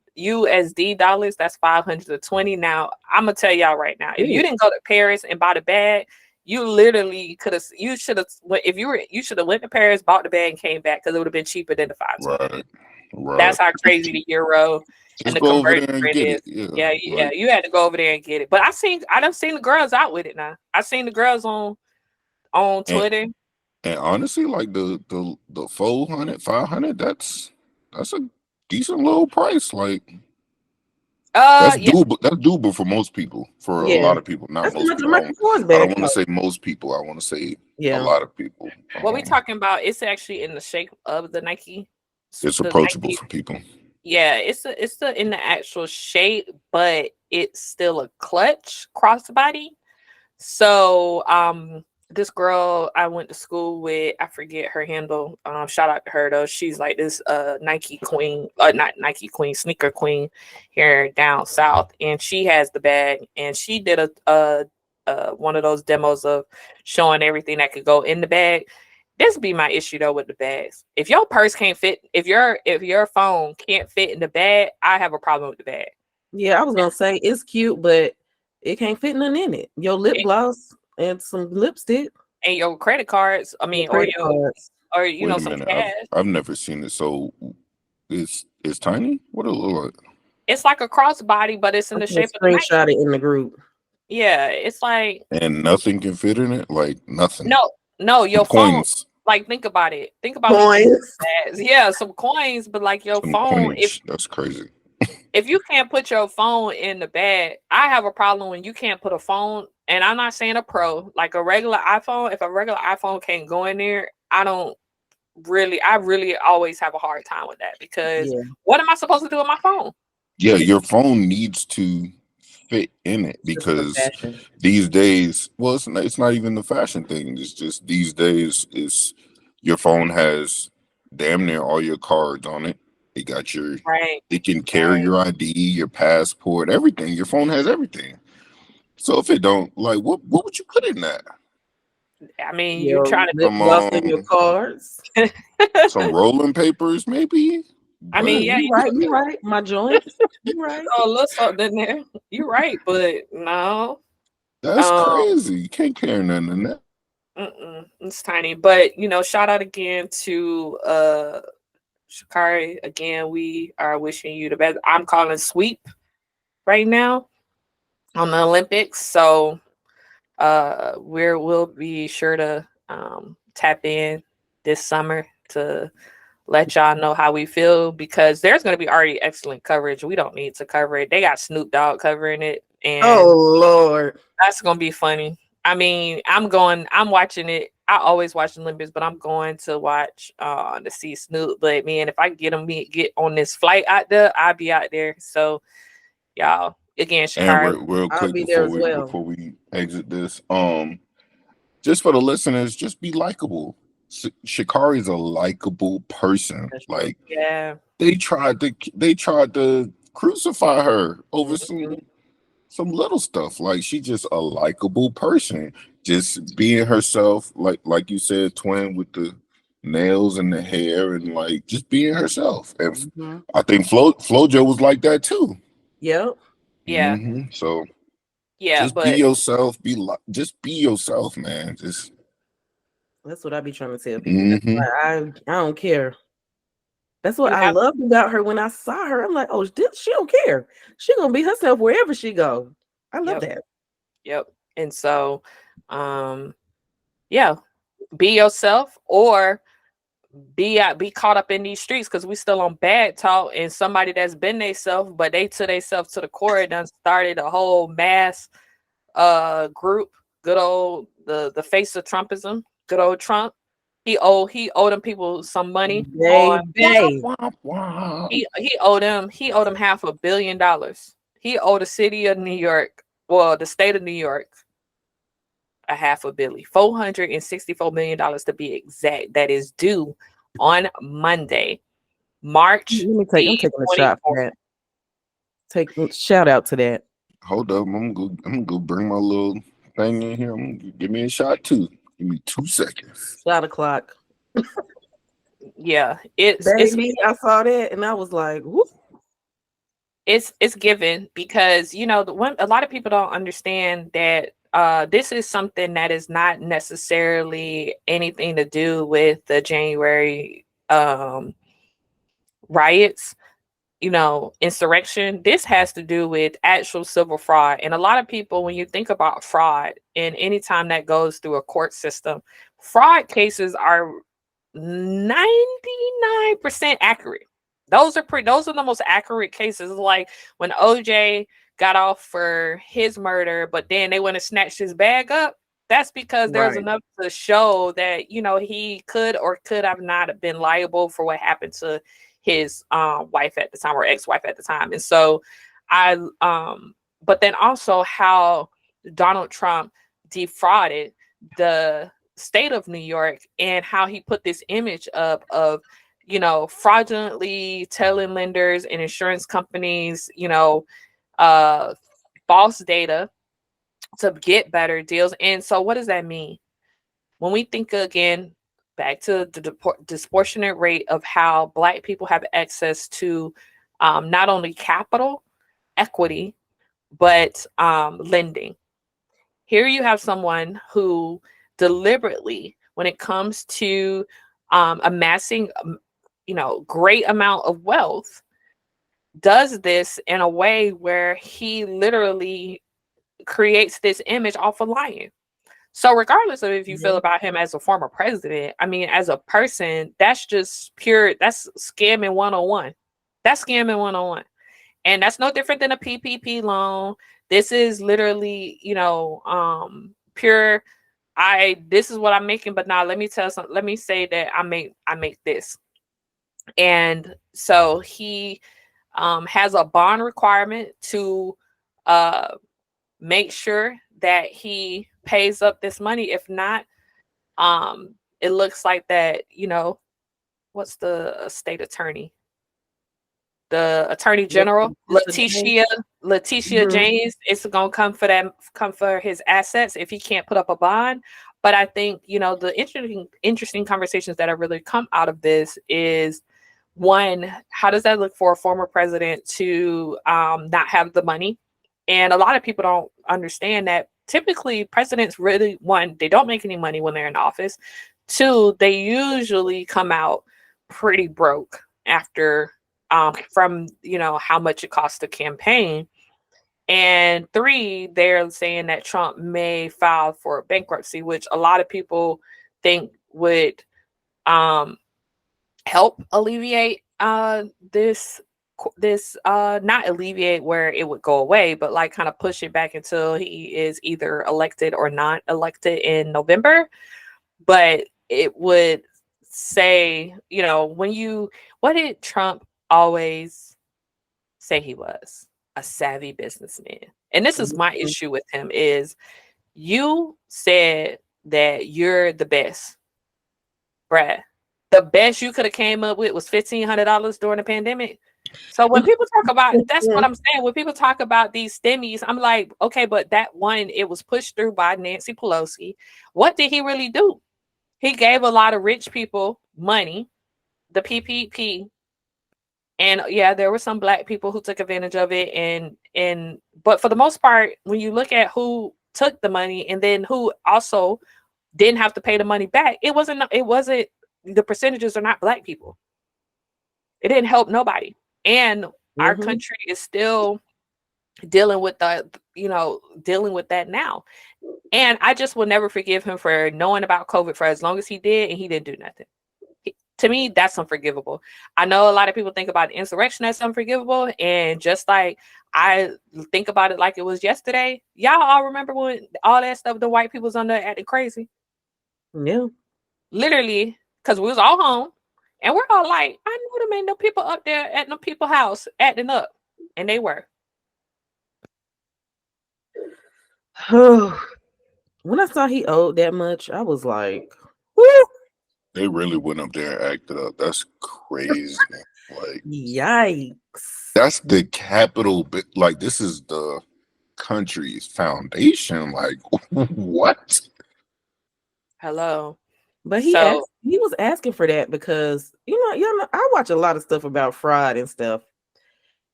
dollars that's 520. Now I'm gonna tell y'all right now, if you didn't go to Paris and buy the bag, you literally you should have went to Paris, bought the bag, and came back, because it would have been cheaper than the 520. Right. That's how crazy the euro and the conversion rate is. Yeah, you had to go over there and get it. But I done seen the girls out with it now. I seen the girls on Twitter. And honestly, like the 400, 500, that's a decent little price. Like that's doable. That's doable for most people. For a lot of people, not most people. I don't want to say most people. I want to say a lot of people. What we talking about? It's actually in the shape of the Nike. It's approachable Nike for people. Yeah, it's in the actual shape, but it's still a clutch crossbody. So this girl I went to school with, I forget her handle. Shout out to her though. She's like this Nike queen, not Nike queen, sneaker queen here down south, and she has the bag, and she did a one of those demos of showing everything that could go in the bag. This be my issue though with the bags. If your purse can't fit, if your phone can't fit in the bag, I have a problem with the bag. Yeah, I was gonna say it's cute, but it can't fit nothing in it. Your lip gloss and some lipstick and your credit cards. I mean, or some cash. I've never seen it. So it's tiny. What it look like? It's like a crossbody, but it's in the shape of the screenshot it in the group. Yeah, it's like, and nothing can fit in it. Like nothing. No, your phone. Like, think about it. Think about coins. Yeah, some coins, but like your phone. That's crazy. If you can't put your phone in the bag, I have a problem when you can't put a phone. And I'm not saying a pro, like a regular iPhone. If a regular iPhone can't go in there, I really always have a hard time with that, because what am I supposed to do with my phone? Yeah, your phone needs to fit in it, because these days, well, it's not even the fashion thing. It's just these days is your phone has damn near all your cards on it. It got it can carry your ID, your passport, everything. Your phone has everything. So if it don't, like, what would you put in that? I mean, you're trying to put your cards, some rolling papers, maybe. I mean, yeah, you're right. My joints, you're right. Oh, look something in there. You're right, but no, that's crazy. You can't carry nothing in that. It's tiny, but shout out again to Sha'Carri. Again, we are wishing you the best. I'm calling sweep right now on the Olympics, so we'll be sure to tap in this summer to let y'all know how we feel, because there's going to be already excellent coverage. We don't need to cover it. They got Snoop Dogg covering it, and oh Lord, that's going to be funny. I mean, I'm watching it. I always watch the Olympics, but I'm going to watch to see Snoop. But man, if I get on this flight out there, I'll be out there. So y'all. Again, And Shakari. real I'll quick be there as well. before we exit this, just for the listeners, just be likable. Shakari is a likable person. That's true. Like Yeah. they tried to crucify her over some little stuff. Like she's just a likable person, just being herself. Like you said, twin, with the nails and the hair, and like just being herself. And Mhm. I think Flojo was like that too. Yep. Yeah. So Yeah. just be yourself. Just be yourself, man. Just That's what I be trying to tell people. That's mhm. why I don't care. That's what You I have- loved about her when I saw her. I'm like, oh, she don't care. She gonna be herself wherever she go. I love that. Yep. And so, yeah, be yourself or be caught up in these streets, because we still on bad talk, and somebody that's been theyself, but they to theyself to the core, done started a whole mass group. Good old the face of Trumpism, good old Trump. He owed them people some money. Baby. He owed them $500 million. He owed the city of New York, well, the state of New York, $500 million, $464 million to be exact. That is due on Monday, March. I'm taking a shot for that. Take shout out to that. Hold up, I'm gonna go bring my little thing in here. Give me a shot too. Give me 2 seconds. Shot o'clock. Yeah, Baby, I saw that and I was like, whoop. It's given, because a lot of people don't understand that this is something that is not necessarily anything to do with the January riots, insurrection. This has to do with actual civil fraud. And a lot of people, when you think about fraud, and anytime that goes through a court system, fraud cases are 99% accurate. Those are the most accurate cases. Like when OJ got off for his murder, but then they went and snatched his bag up. That's because there's enough to show that, he could or could have not been liable for what happened to his wife at the time, or ex-wife at the time. And so but then also how Donald Trump defrauded the state of New York, and how he put this image up of fraudulently telling lenders and insurance companies false data to get better deals. And so what does that mean? When we think again back to the disproportionate rate of how Black people have access to not only capital, equity, but lending. Here you have someone who deliberately, when it comes to amassing great amount of wealth, does this in a way where he literally creates this image off of lying. So regardless of if you feel about him as a former president, I mean, as a person, that's just pure, that's scamming 101. That's scamming 101. And that's no different than a PPP loan. This is literally, pure, this is what I'm making, but now let me say that I make this. And so he has a bond requirement to make sure that he pays up this money. If not, it looks like that, what's the state attorney? The attorney general, Letitia James, is going to come for his assets if he can't put up a bond. But I think, the interesting conversations that have really come out of this is, one, how does that look for a former president to not have the money? And a lot of people don't understand that typically presidents really, one, they don't make any money when they're in office. Two, they usually come out pretty broke after from how much it costs to campaign. And three, they're saying that Trump may file for bankruptcy, which a lot of people think would help alleviate this not alleviate where it would go away, but like kind of push it back until he is either elected or not elected in November. But it would say, what did Trump always say he was? a savvy businessman. And this is my issue with him is you said that you're the best. Brad, the best you could have came up with was $1,500 during the pandemic. So when people talk about, that's what I'm saying. When people talk about these stimmies, I'm like, okay, but that one, it was pushed through by Nancy Pelosi. What did he really do? He gave a lot of rich people money, the PPP. And yeah, there were some black people who took advantage of it. But for the most part, when you look at who took the money and then who also didn't have to pay the money back, it wasn't the percentages are not black people. It didn't help nobody. And our country is still dealing with dealing with that now. And I just will never forgive him for knowing about COVID for as long as he did, and he didn't do nothing. To me, that's unforgivable. I know a lot of people think about insurrection as unforgivable, and just like I think about it like it was yesterday. Y'all all remember when all that stuff, the white people's on there acting crazy? Yeah. Literally, because we was all home. And we're all like, I knew them ain't no people up there at no people's house acting up. And they were. When I saw he owed that much, I was like, whoo. They really went up there and acted up. That's crazy. Like, yikes. That's the capital. Like, this is the country's foundation. Like, what? Hello. But he was asking for that because y'all know I watch a lot of stuff about fraud and stuff.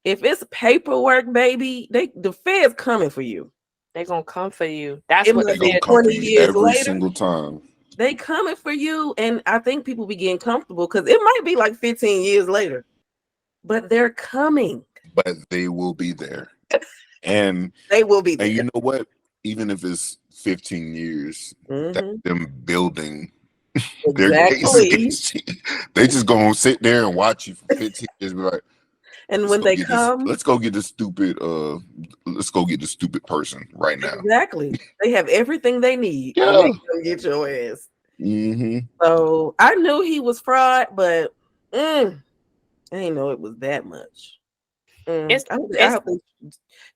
If it's paperwork, baby, the Fed's coming for you. They're gonna come for you. That's what they gonna come 20 years every later, single time. They coming for you, and I think people be getting comfortable because it might be like 15 years later, but they're coming. But they will be there, and they will be there. And you know what? Even if it's 15 years, that's them building. Exactly. They just gonna sit there and watch you for 15 years. Be like, and when they come, let's go get the stupid. Let's go get the stupid person right now. Exactly. They have everything they need. Yeah. They gonna get your ass. So I knew he was fraud, but I didn't know it was that much. I hope they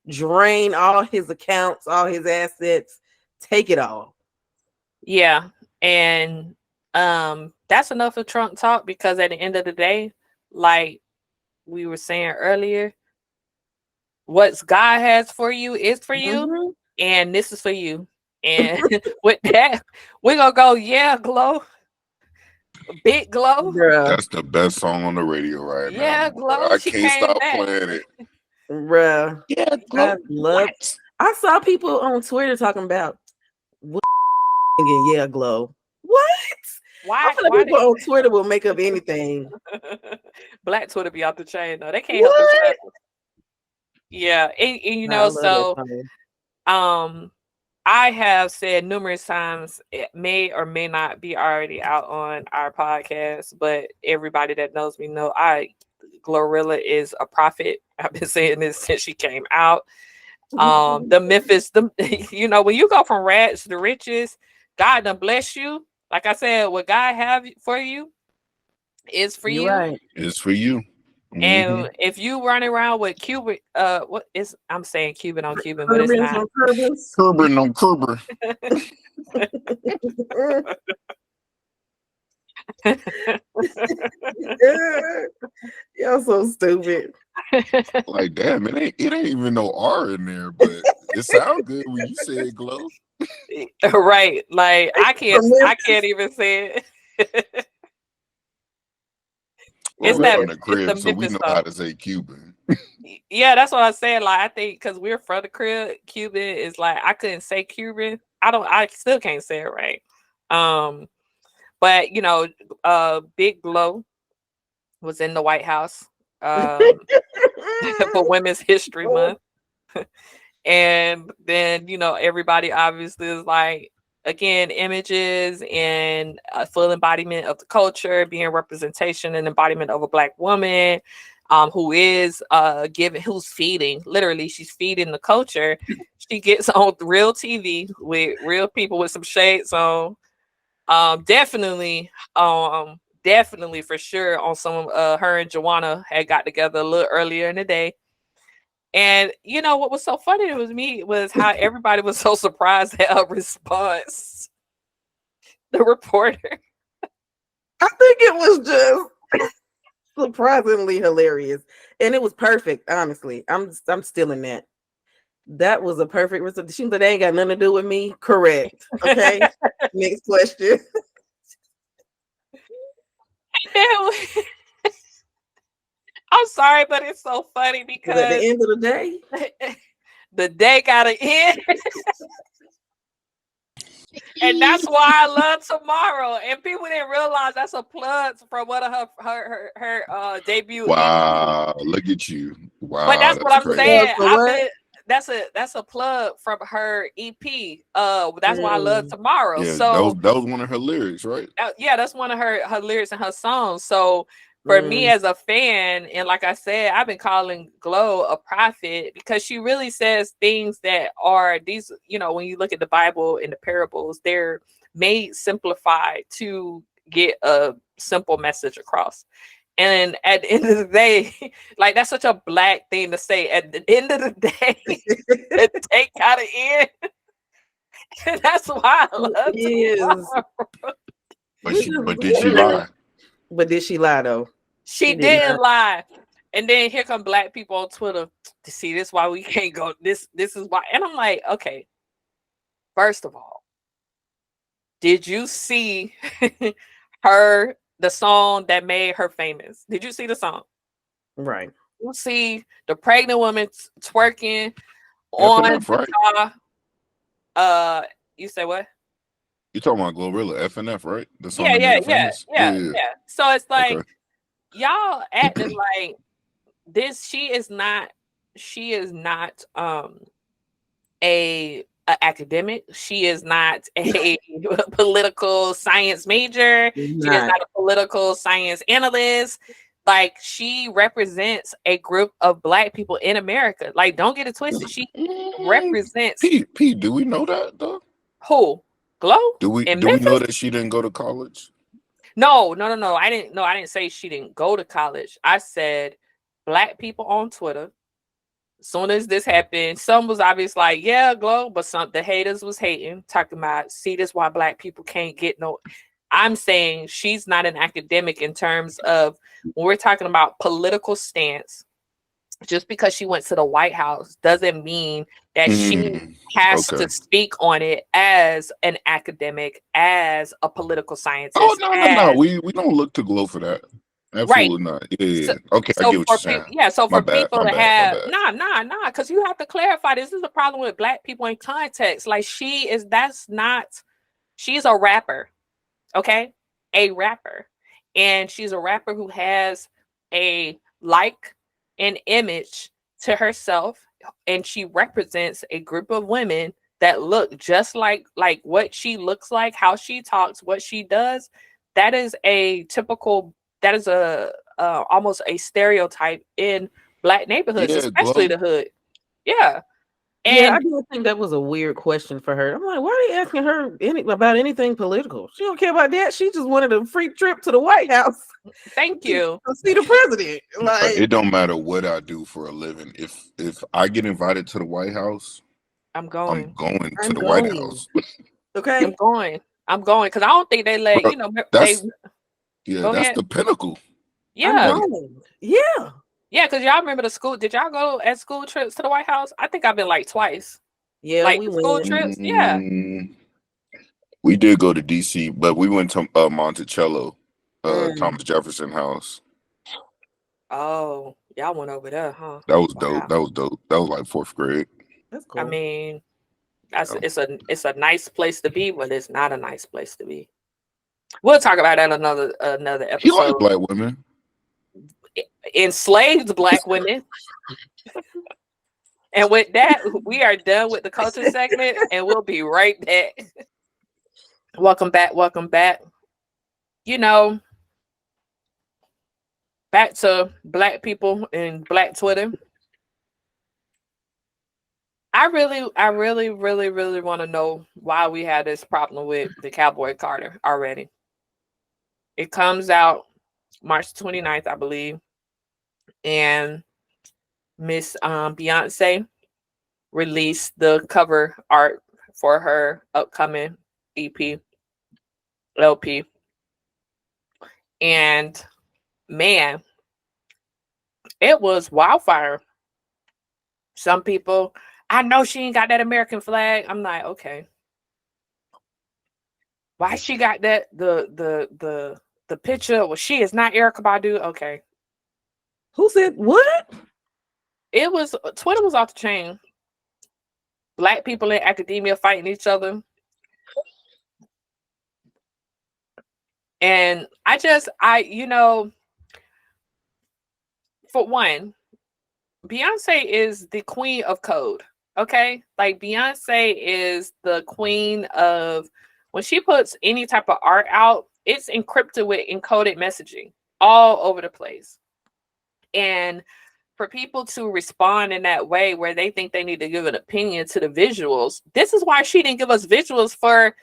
drain all his accounts, all his assets, take it all. Yeah, and that's enough of Trump talk, because at the end of the day, like we were saying earlier, what God has for you is for you, and this is for you. And with that, we're gonna go, yeah, Glow. Big Glow. Bruh. That's the best song on the radio right now. Yeah, Glow. I can't stop playing it. Bruh. Yeah, Glow. I saw people on Twitter talking about yeah, Glow. What? Why people on Twitter will make up anything? Black Twitter be off the chain though. They can't help themselves. Yeah, and you know, so I have said numerous times, it may or may not be already out on our podcast, but everybody that knows me know Glorilla is a prophet. I've been saying this since she came out. The Memphis, you know, when you go from rags to riches, God done bless you. Like I said, what God have for you is for you. Right. It's for you. And if you running around with Cuban, I'm saying Cuban on Cuban, but it's not. Cuban on Kerber. Y'all so stupid. Like, damn, it ain't even no R in there, but it sounds good when you say it, Glow. Right. Like I can't even say it. Well, we're from the crib, so we know how to say Cuban. Yeah, that's what I said. Like, I think because we're from the crib, Cuban is like, I couldn't say Cuban. I still can't say it right. But you know, Big Glow was in the White House for Women's History Month. And then, you know, everybody obviously is like, again, images and a full embodiment of the culture, being representation and embodiment of a Black woman who is who's feeding, literally, she's feeding the culture. She gets on real TV with real people with some shades on. Definitely for sure on some her and Joanna had got together a little earlier in the day. And you know what was so funny was how everybody was so surprised at her response. The reporter. I think it was just surprisingly hilarious, and it was perfect. Honestly, I'm still in that. That was a perfect result. She said they ain't got nothing to do with me. Correct. Okay. Next question. I'm sorry, but it's so funny because at the end of the day, the day gotta end. And that's why I love Tomorrow. And people didn't realize that's a plug from one of her debut. Wow, look at you. Wow, but that's what I'm crazy. saying. That's a plug from her EP. That's why I love Tomorrow. Yeah, so that was one of her lyrics, right? Yeah, that's one of her lyrics and her songs. So for me as a fan, and like I said, I've been calling Glow a prophet because she really says things that are these, you know, when you look at the Bible and the parables, they're made simplified to get a simple message across. And at the end of the day, like that's such a Black thing to say. At the end of the day, the day gotta end. And that's why I love Tomorrow. But did she lie? But did she lie though? She didn't lie. And then here come Black people on Twitter to see this why we can't go. This is why. And I'm like, okay. First of all, did you see the song that made her famous? Did you see the song? Right. You see the pregnant woman twerking on FNF, right? You say what? You talking about Glorilla FNF, right? The song yeah. So it's like y'all acting like this. She is not a academic. She is not a political science major. She is not a political science analyst. Like, she represents a group of Black people in America. Like, don't get it twisted. She represents. P, do we know that though? Who? Glow? Do we know that she didn't go to college? No. I didn't say she didn't go to college. I said Black people on Twitter. As soon as this happened, some was obvious like, yeah, Glow, but the haters was hating, talking about, see, this why Black people can't get no. I'm saying she's not an academic in terms of when we're talking about political stance. Just because she went to the White House doesn't mean that she has to speak on it as an academic, as a political scientist. Oh, no. We don't look to Glow for that. Absolutely not. Yeah. So, okay, I get what you're saying. So for people to have nah, because you have to clarify, this is the problem with Black people in context. Like, she's a rapper. Okay, a rapper, and she's a rapper who has an image to herself, and she represents a group of women that look just like what she looks like, how she talks, what she does. That is almost a stereotype in Black neighborhoods, especially the hood. Yeah. And I do think that was a weird question for her. I'm like, why are they asking her about anything political? She don't care about that. She just wanted a free trip to the White House. Thank you. To see the president. Like, it don't matter what I do for a living. If I get invited to the White House, I'm going to the White House. Okay. I'm going because I don't think they let that's the pinnacle. Yeah. Yeah, because y'all remember the school. Did y'all go at school trips to the White House? I think I've been like twice. Yeah, like we school went. trips. Yeah, we did go to DC, but we went to Monticello, Thomas Jefferson House. Oh, y'all went over there, huh? That was dope. That was like 4th grade. That's cool. I mean, it's a nice place to be, but it's not a nice place to be. We'll talk about that another episode. He likes Black women. Enslaved Black women. And with that, we are done with the culture segment, and we'll be right back. Welcome back. You know, back to Black people and Black Twitter. I really want to know why we had this problem with the Cowboy Carter already. It comes out March 29th, I believe. And Miss Beyonce released the cover art for her upcoming EP, LP. And man, it was wildfire. Some people, I know she ain't got that American flag. I'm like, okay. Why she got that the picture? Well, she is not Erykah Badu. Okay. Who said what? It was Twitter was off the chain. Black people in academia fighting each other. And for one, Beyonce is the queen of code. Okay. Like Beyonce is the queen of when she puts any type of art out, it's encrypted with encoded messaging all over the place. And for people to respond in that way where they think they need to give an opinion to the visuals, this is why she didn't give us visuals for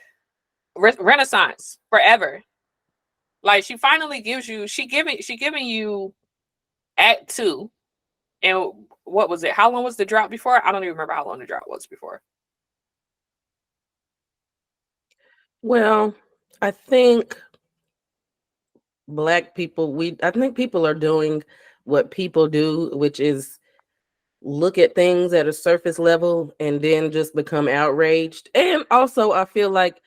Renaissance forever. Like she finally gives you, she giving you Act 2. And what was it? How long was the drought before? I don't even remember how long the drought was before. Well, I think Black people, I think people are doing what people do, which is look at things at a surface level and then just become outraged. And also, I feel like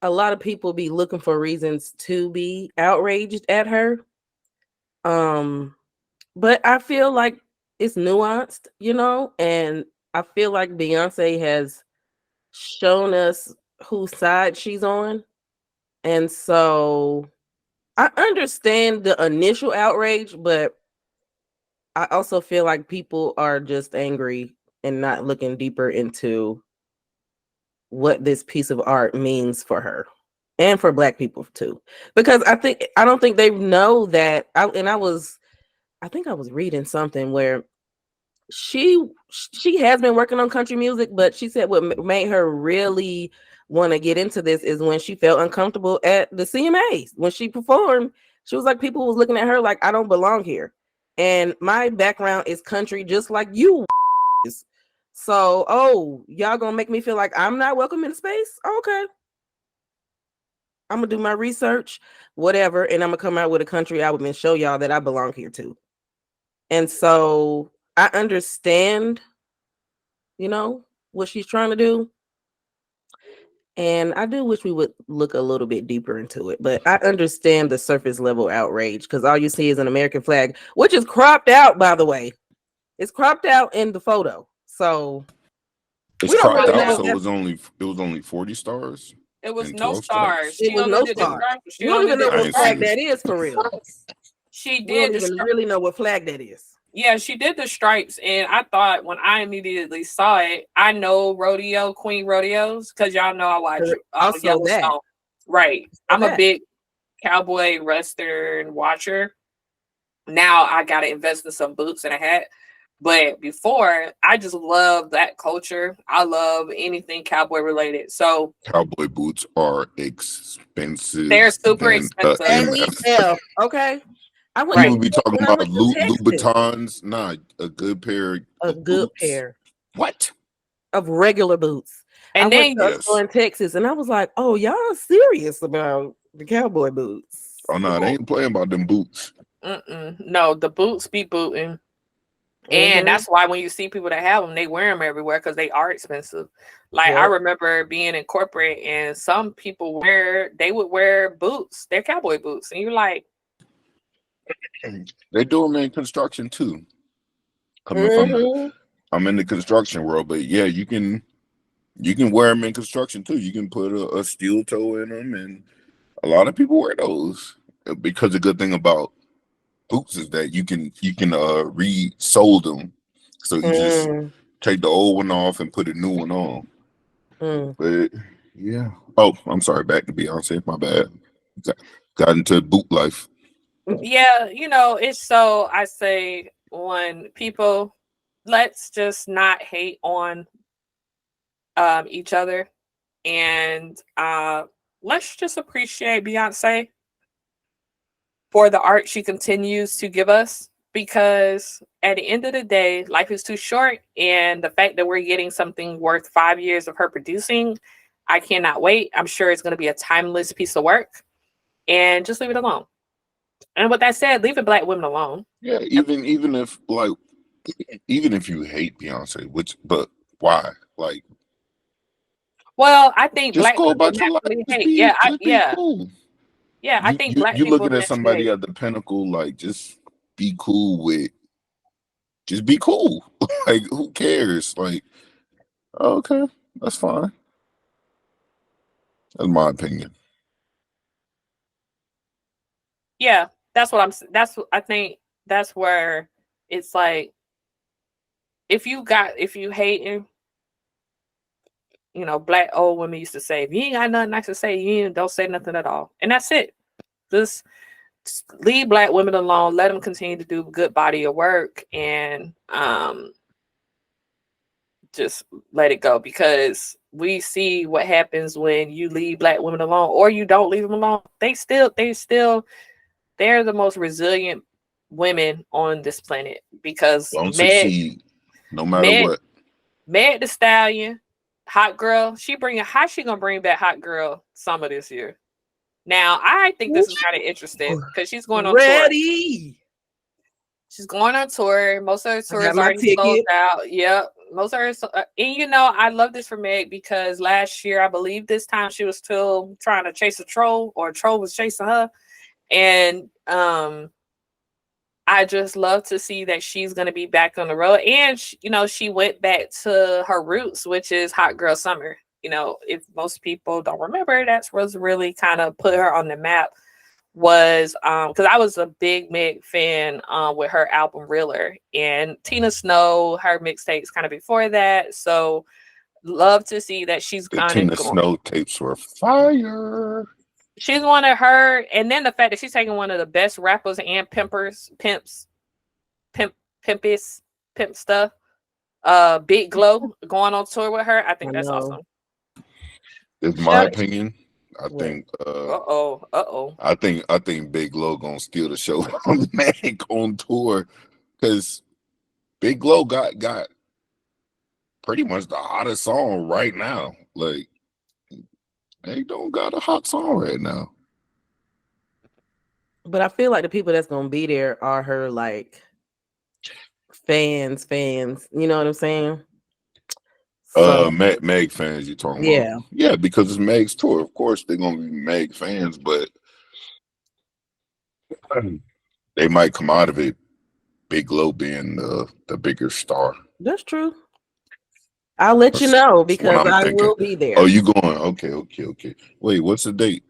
a lot of people be looking for reasons to be outraged at her. But I feel like it's nuanced, and I feel like Beyonce has shown us whose side she's on. And so I understand the initial outrage, but I also feel like people are just angry and not looking deeper into what this piece of art means for her and for Black people too. Because I don't think they know that. I think I was reading something where she has been working on country music, but she said what made her really want to get into this is when she felt uncomfortable at the CMAs. When she performed, she was like, people was looking at her like, I don't belong here. And my background is country, just like you. So, y'all gonna make me feel like I'm not welcome in space? Okay. I'm gonna do my research, whatever, and I'm gonna come out with a country album and show y'all that I belong here too. And so I understand, what she's trying to do. And I do wish we would look a little bit deeper into it. But I understand the surface level outrage because all you see is an American flag, which is cropped out, by the way. It's cropped out in the photo. So it's cropped out, so it was only 40 stars. It was no stars. It was no stars. You don't even know what flag that is for real. She did. You don't even really know what flag that is. Yeah, she did the stripes, and I thought when I immediately saw it, I know Queen Rodeos, because y'all know I watch Yellowstone. Right. I'm a big cowboy western watcher. Now I gotta invest in some boots and a hat. But before, I just love that culture. I love anything cowboy related. So cowboy boots are expensive. They're super expensive. Okay. People be talking about Louboutins. Nah, a good pair. What? Of regular boots. And I went to a store in Texas, and I was like, "Oh, y'all serious about the cowboy boots?" Oh no, they ain't playing about them boots. No, the boots be booting. And that's why when you see people that have them, they wear them everywhere because they are expensive. Like I remember being in corporate, and some people would wear boots, they're cowboy boots, and you're like, they do them in construction too. I'm in the construction world, but yeah, you can wear them in construction too. You can put a steel toe in them, and a lot of people wear those because the good thing about boots is that you can re-sole them, so you just take the old one off and put a new one on. But yeah, I'm sorry, back to Beyonce, my bad. Got into boot life. Yeah, it's so I say when people, let's just not hate on each other, and let's just appreciate Beyonce for the art she continues to give us. because at the end of the day, life is too short, and the fact that we're getting something worth 5 years of her producing, I cannot wait. I'm sure it's going to be a timeless piece of work, and just leave it alone. And with that said, leave the Black women alone. Yeah, even if you hate Beyonce, but why? Like, well, I think just Black go people about your life. naturally Just hate. be, cool. Yeah. I think Black you people looking at somebody naturally at the pinnacle, like, just be cool with. Just be cool. Like, who cares? Like, okay, that's fine. That's my opinion. Yeah, I think that's where it's like, if you hate, Black old women used to say, if you ain't got nothing nice to say, don't say nothing at all. And that's it. Just leave Black women alone, let them continue to do good body of work, and just let it go, because we see what happens when you leave Black women alone or you don't leave them alone. They're the most resilient women on this planet, because Don't succeed no matter what. Meg Thee Stallion, Hot Girl, how she gonna bring back Hot Girl Summer this year? Now I think this is kind of interesting because she's going on tour. She's going on tour. Most of her tours already sold out. Yep. Most of her, and I love this for Meg, because last year, I believe this time, she was still trying to chase a troll, or a troll was chasing her. And I just love to see that she's going to be back on the road. And, she went back to her roots, which is Hot Girl Summer. If most people don't remember, that's was really kind of put her on the map, was because I was a big Meg fan with her album Realer, and Tina Snow, her mixtapes kind of before that. So love to see that she's kind of Tina Snow tapes were fire. She's one of her, and then the fact that she's taking one of the best rappers and pimp stuff. Big Glow going on tour with her. I think that's awesome. It's my opinion. I think I think Big Glow gonna steal the show from Meg on tour, because Big Glow got pretty much the hottest song right now. Like, they don't got a hot song right now. But I feel like the people that's gonna be there are her, like, fans. You know what I'm saying? So, Meg fans, you talking about? Yeah, because it's Meg's tour. Of course, they're gonna be Meg fans, but they might come out of it Big Glow being the bigger star. That's true. I'll let you know, because I will be there. Oh, you going? Okay. Wait, what's the date?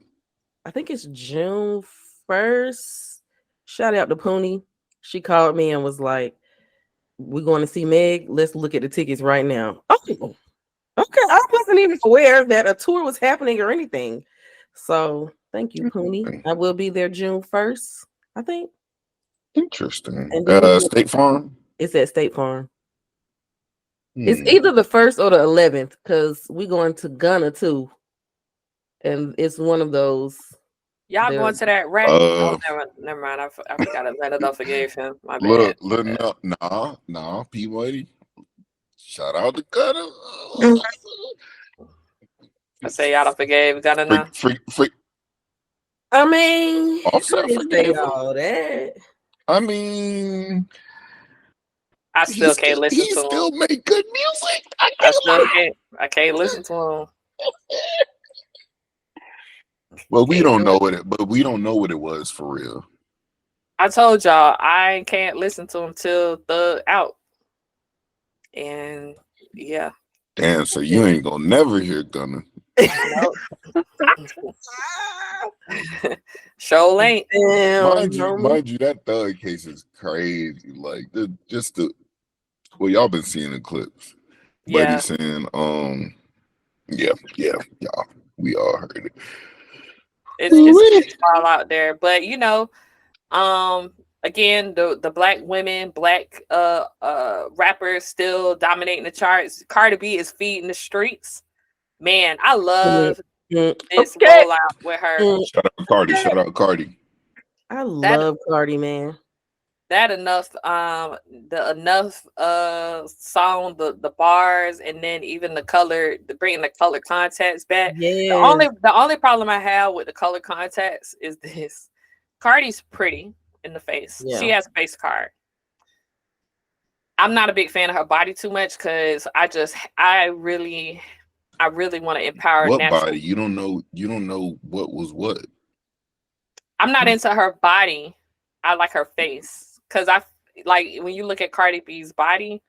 I think it's June 1st. Shout out to Poonie. She called me and was like, we're going to see Meg. Let's look at the tickets right now. Oh, okay. I wasn't even aware that a tour was happening or anything. So thank you, Poonie. I will be there June 1st, I think. Interesting. State Farm? It's at State Farm. It's either the 1st or the 11th, because we're going to Ghana too. And it's one of those. Y'all going to that rack? Never mind. I forgot Atlanta forgave him. My bad. Nah, P-Whitey. Shout out to Ghana. I say y'all forgave Ghana now. Freak. I mean, Offset forgave all that. I mean, I still can't listen to him. He still make good music. I can't listen to him. Well, we don't know what it was for real. I told y'all I can't listen to him till Thug out. And yeah. Damn, so you ain't gonna never hear Gunna. Show ain't. Mind you, that Thug case is crazy. Like, y'all been seeing the clips. But he's saying, y'all, we all heard it. It's all out there. But again, the Black women, Black rappers still dominating the charts. Cardi B is feeding the streets. Man, I love this rollout with her. Shout out Cardi. I love Cardi, man. that enough the enough song, the bars, and then even the color, bringing the color contacts back. Yeah. The only problem I have with the color contacts is this: Cardi's pretty in the face. Yeah. She has a face card. I'm not a big fan of her body too much because I really want to empower What natural body? You don't know what was what. I'm not into her body. I like her face because I like when you look at Cardi B's body,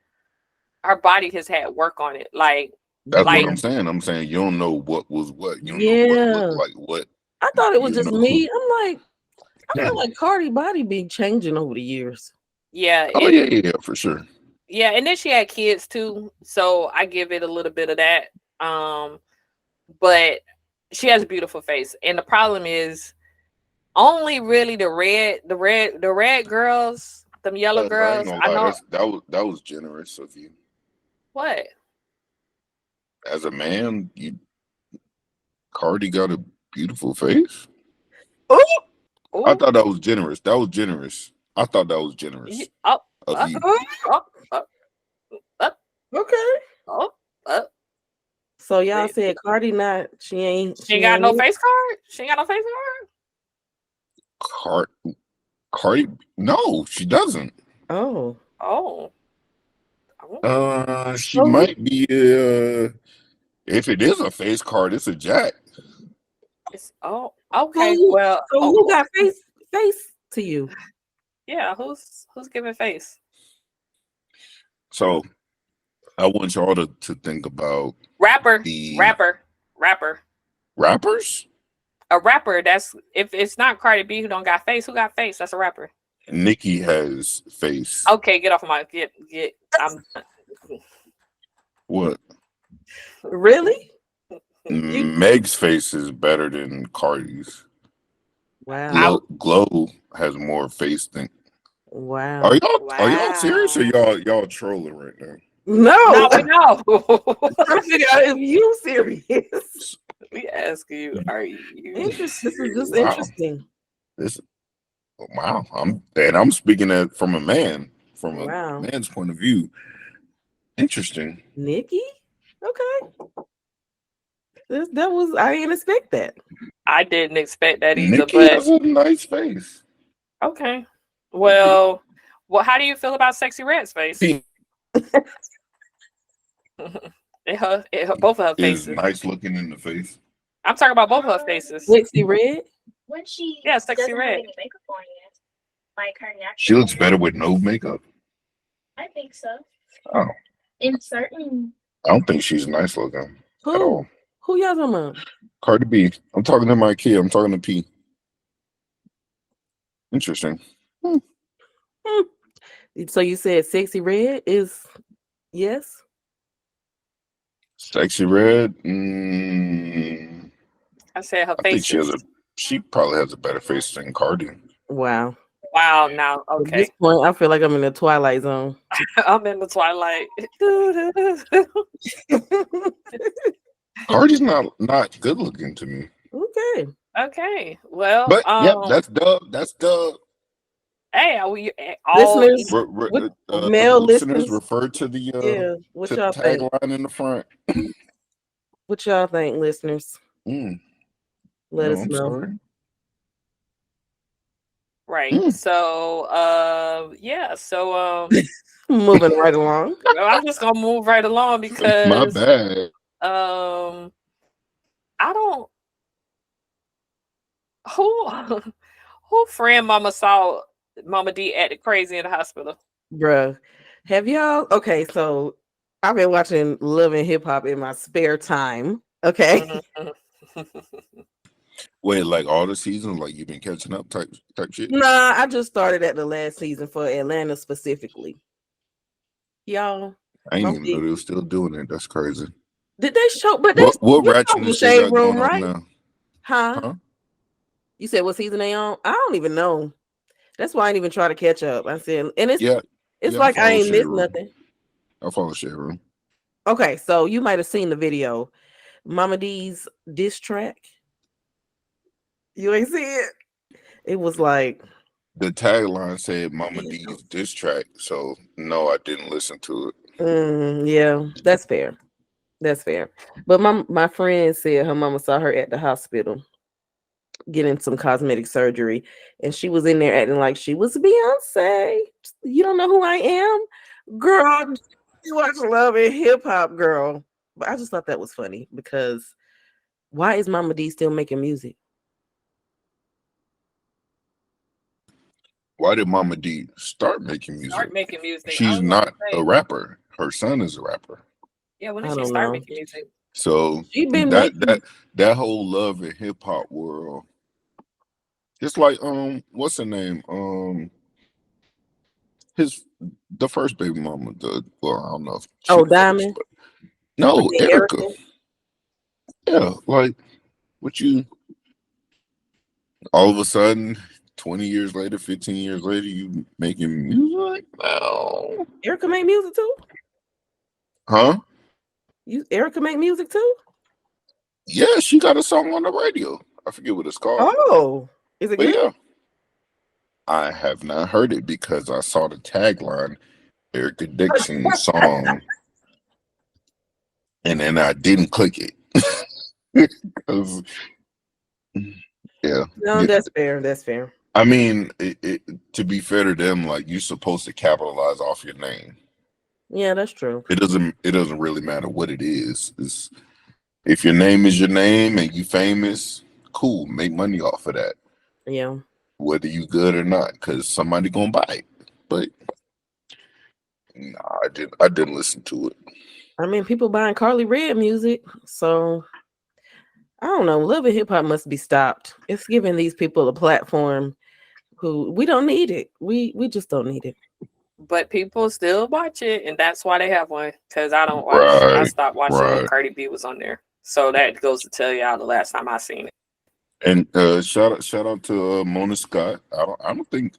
her body has had work on it. Like That's like what I'm saying. I'm saying you don't know what was what. You don't know Yeah. what looked like what. I thought it was You just know me. I'm like, I feel like Cardi body been changing over the years. yeah, Oh yeah, for sure. yeah, and then she had kids too, so I give it a little bit of that. But she has a beautiful face, and the problem is only really the red girls, them yellow I ain't girls. gonna I lie, know that was generous of you. what. As a man, Cardi got a beautiful face. Oh, I thought that was generous. That was generous. I thought that was generous of you. Okay. So y'all said Cardi not? She ain't got no face card. She ain't got no face card. Cardi? No, she doesn't. Oh. She might be. If it is a face card, it's a jack. Okay. Well, so who got face to you? Yeah, who's giving face? So I want y'all to think about rapper. Rappers? A rapper. That's if it's not Cardi B who don't got face. Who got face? That's a rapper. Nicki has face. Okay, get off of my get. What? Really? Meg's face is better than Cardi's. Wow. Glow has more face than. Wow. Are y'all serious or y'all trolling right now? No, we know. If you serious, we ask you, are you interesting? This is just interesting. Wow. I'm speaking from a man, from a man's point of view. Interesting. Nicki? Okay. That was I didn't expect that. I didn't expect that either. Nicki but has a nice face. Okay. Well, how do you feel about Sexy Red's face? Both of her faces. Is nice looking in the face. I'm talking about both of her faces. Sexy Red? When she Sexy Red. Have any makeup on yet. Like her natural. She looks better with no makeup. I think so. Oh. In certain. I don't think she's nice looking at all. Who y'all talking about? Cardi B. I'm talking to my kid. I'm talking to P. Interesting. So you said Sexy Red is yes? Sexy Red? I said her face. I think she probably has a better face than Cardi. Wow. Now, okay. At this point, I feel like I'm in the Twilight Zone. I'm in the Twilight. Cardi's not good looking to me. Okay. Well, but that's Dub. That's Dub. Hey, listeners, male listeners refer to the what to y'all the tagline in the front. What y'all think, listeners? Let us know. Sorry. Right. So moving right along. I'm just gonna move right along because my bad. I don't who friend Mama saw Mama D acted crazy in the hospital. Bruh. Have y'all so I've been watching Love and Hip Hop in my spare time. Okay. Wait, like all the seasons, like you've been catching up type shit? Nah, I just started at the last season for Atlanta specifically. Y'all, I ain't even know they were still doing it. That's crazy. Did they show? But what ratchetness Shade Room, right? Now? Huh? You said what season they on? I don't even know. That's why I didn't even try to catch up. I said, and it's like I ain't missed nothing. I follow Shade Room. Okay, so you might have seen the video, Mama D's diss track. You ain't see it? It was like The tagline said Mama D's diss track, so no, I didn't listen to it. Yeah, that's fair. That's fair. But my friend said her mama saw her at the hospital getting some cosmetic surgery, and she was in there acting like she was Beyonce. You don't know who I am, girl. You watch Love and Hip Hop, girl. But I just thought that was funny because why is Mama D still making music? Why did Mama D start making music? Start making music. She's not a rapper. Her son is a rapper. Yeah, when did she start making music? So that whole Love and Hip Hop world, it's like what's her name? The first baby mama, I don't know if Diamond. No, Erica. Yeah, like what you all of a sudden 20 years later, 15 years later, you making music now. Erica make music too? Huh? Erica make music too? Yeah, she got a song on the radio. I forget what it's called. Oh, is it good? Yeah. I have not heard it because I saw the tagline, Erica Dixon song, and then I didn't click it. Because yeah. No, that's fair. That's fair. I mean, to be fair to them, like you're supposed to capitalize off your name. Yeah, that's true. It doesn't really matter what it is. If your name is your name and you famous, cool, make money off of that. Yeah. Whether you good or not, because somebody gonna buy it. But nah, I didn't listen to it. I mean, people buying Carly Red music, so I don't know. Love and Hip Hop must be stopped. It's giving these people a platform who we don't need it. We just don't need it. But people still watch it, and that's why they have one. Because I don't watch. I stopped watching when Cardi B was on there. So that goes to tell y'all the last time I seen it. And shout out to Mona Scott. I don't think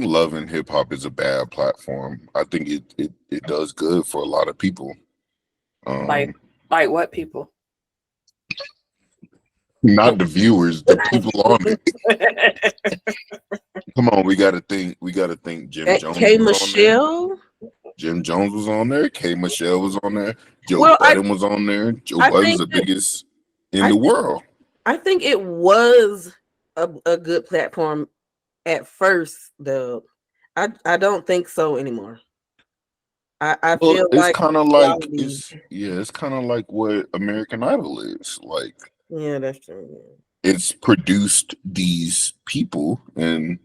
Love and Hip Hop is a bad platform. I think it does good for a lot of people. Like what people? Not the viewers, the people on it. Come on, we gotta think Jim Jones. K Michelle. Jim Jones was on there. K Michelle was on there. Joe Budden was on there. Joe Budden's the biggest in the world. I think it was a good platform at first, though. I don't think so anymore. I feel it's kind of like it's kind of like what American Idol is like. Yeah, that's true. Yeah. It's produced these people and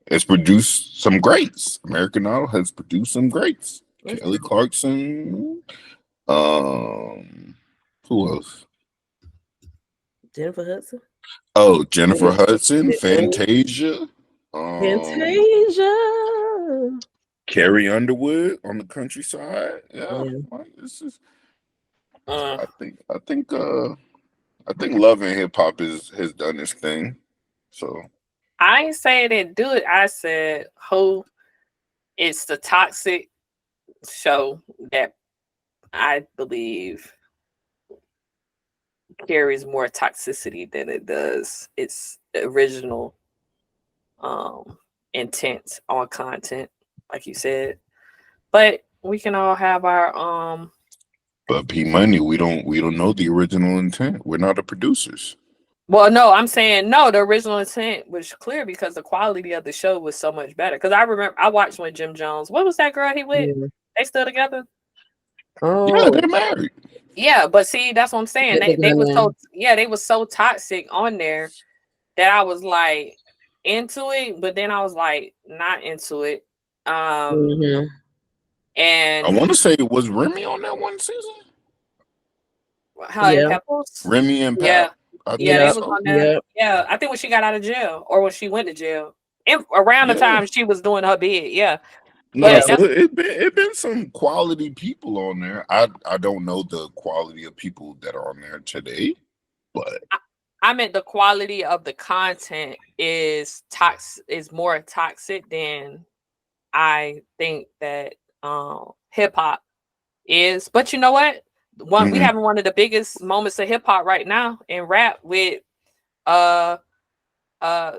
it's produced some greats. American Idol has produced some greats. That's Kelly Clarkson. Who else? Jennifer Hudson. Oh, Jennifer Hudson. Fantasia. Fantasia. Carrie Underwood on the countryside. Yeah. This is. I think Love and Hip Hop has done its thing. So I ain't saying they do it. I said it's the toxic show that I believe carries more toxicity than it does its original intent on content, like you said. But we can all have our But P Money, we don't know the original intent. We're not the producers. Well, no, I'm saying no. The original intent was clear because the quality of the show was so much better. Because I remember I watched when Jim Jones. What was that girl he with? Yeah. They still together? Oh, yeah, they're married. Yeah, but see, that's what I'm saying. They was so toxic on there that I was like into it, but then I was like not into it. And I want to say it was Remy on that one season. Peppers? Remy and Pep. They was on there. Yeah, I think when she got out of jail or when she went to jail, around the time she was doing her bid. Yeah. No, so it been some quality people on there. I don't know the quality of people that are on there today, but I meant the quality of the content is more toxic than I think that hip hop is. But you know what? We having one of the biggest moments of hip hop right now in rap with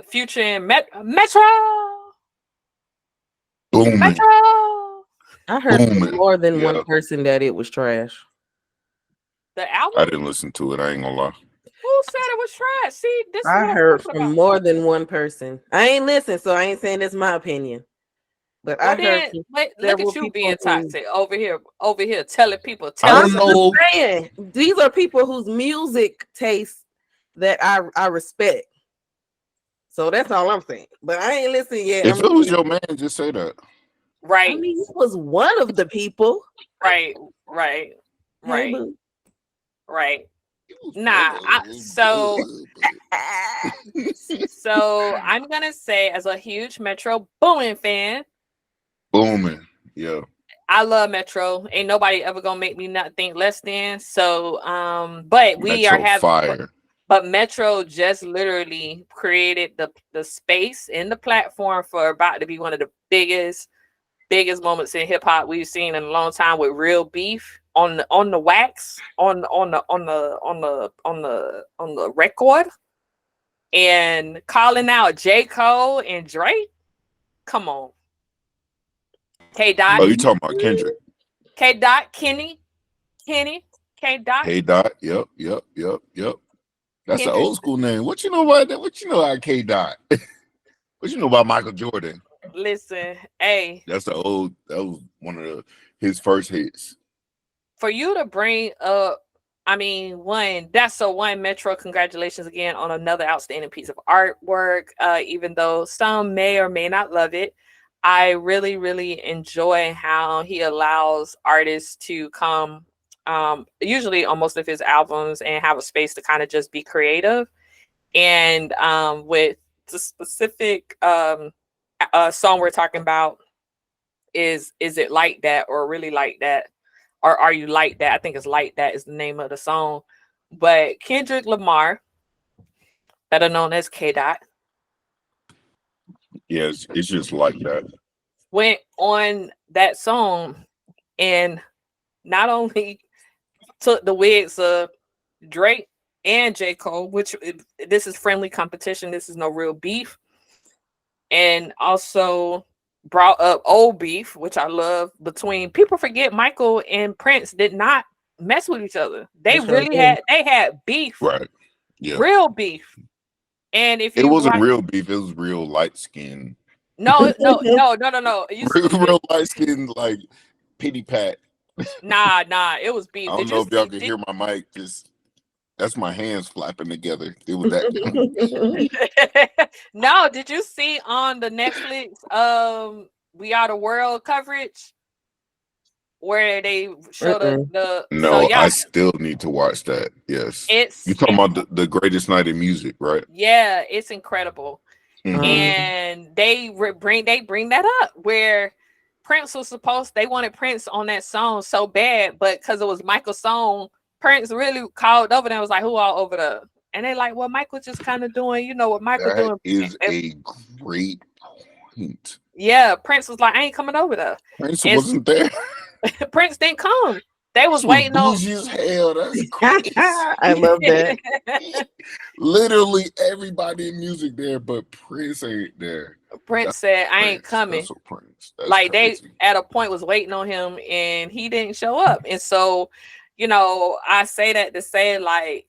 Future and Metro. Booming. Metro. I heard from Booming. more than one Yeah. person that it was trash. The album? I didn't listen to it. I ain't gonna lie. Who said it was trash? See, this is I what I'm heard talking from about. more than one person. I ain't listened, so I ain't saying that's my opinion. But Well, I heard then, from look at several you being people who- toxic over here telling people. I Telling don't I'm know. just saying, these are people whose music taste that I respect. So that's all I'm saying. But I ain't listened yet. If it was your man, just say that. I Right, mean, he was one of the people. right. Hey, boo. Right. Nah, so I'm gonna say, as a huge Metro Boomin fan, Booming. Yeah. I love Metro. Ain't nobody ever gonna make me not think less than. So, but we Metro are having, fire. but Metro just literally created the space and the platform for about to be one of the biggest moments in hip hop we've seen in a long time, with Real Beef on the wax on the record, and calling out J. Cole and Drake. Come on. K Dot. Oh, you talking about Kendrick? K Dot, Kenny, K Dot. K Dot. Yep. That's an Kendrick. old school name. What you know about that? What you know about K Dot? What you know about Michael Jordan? Listen, hey, That was one of his first hits. for you to bring up, I mean, one Metro, congratulations again on another outstanding piece of artwork. Even though some may or may not love it, I really, really enjoy how he allows artists to come, usually on most of his albums, and have a space to kind of just be creative. And with the specific song we're talking about, is it like that, or really like that, or are you like that? I think it's Like That is the name of the song. But Kendrick Lamar, better known as K Dot, Yes, it's just like that. went on that song and not only took the wigs of Drake and J. Cole, which this is friendly competition, this is no real beef, and also brought up old beef, which I love, between, people forget Michael and Prince did not mess with each other. They really had beef. Right. Yeah. Real beef. And if It you wasn't real beef, it was real light skin. No. Real light skin, like pity pat. Nah, it was beef. I don't know if y'all can hear my mic, just that's my hands flapping together. It was that. No, did you see on the Netflix We Are the World coverage where they showed the No, I still need to watch that. Yes. You talking about the greatest night in music, right? Yeah, it's incredible. Mm-hmm. And they bring that up where Prince was they wanted Prince on that song so bad, but because it was Michael's song, Prince really called over there and was like, who all over there? And they like, well, Michael just kind of doing, what Michael doing. Is a great point. Yeah, Prince was like, I ain't coming over there. Prince wasn't there. Prince didn't come. They was waiting on. As hell. That's crazy. I love that. Literally everybody in music there, but Prince ain't there. Prince said, I ain't coming. That's what Prince. That's like crazy. They at a point was waiting on him and he didn't show up. And so, I say that to say, like,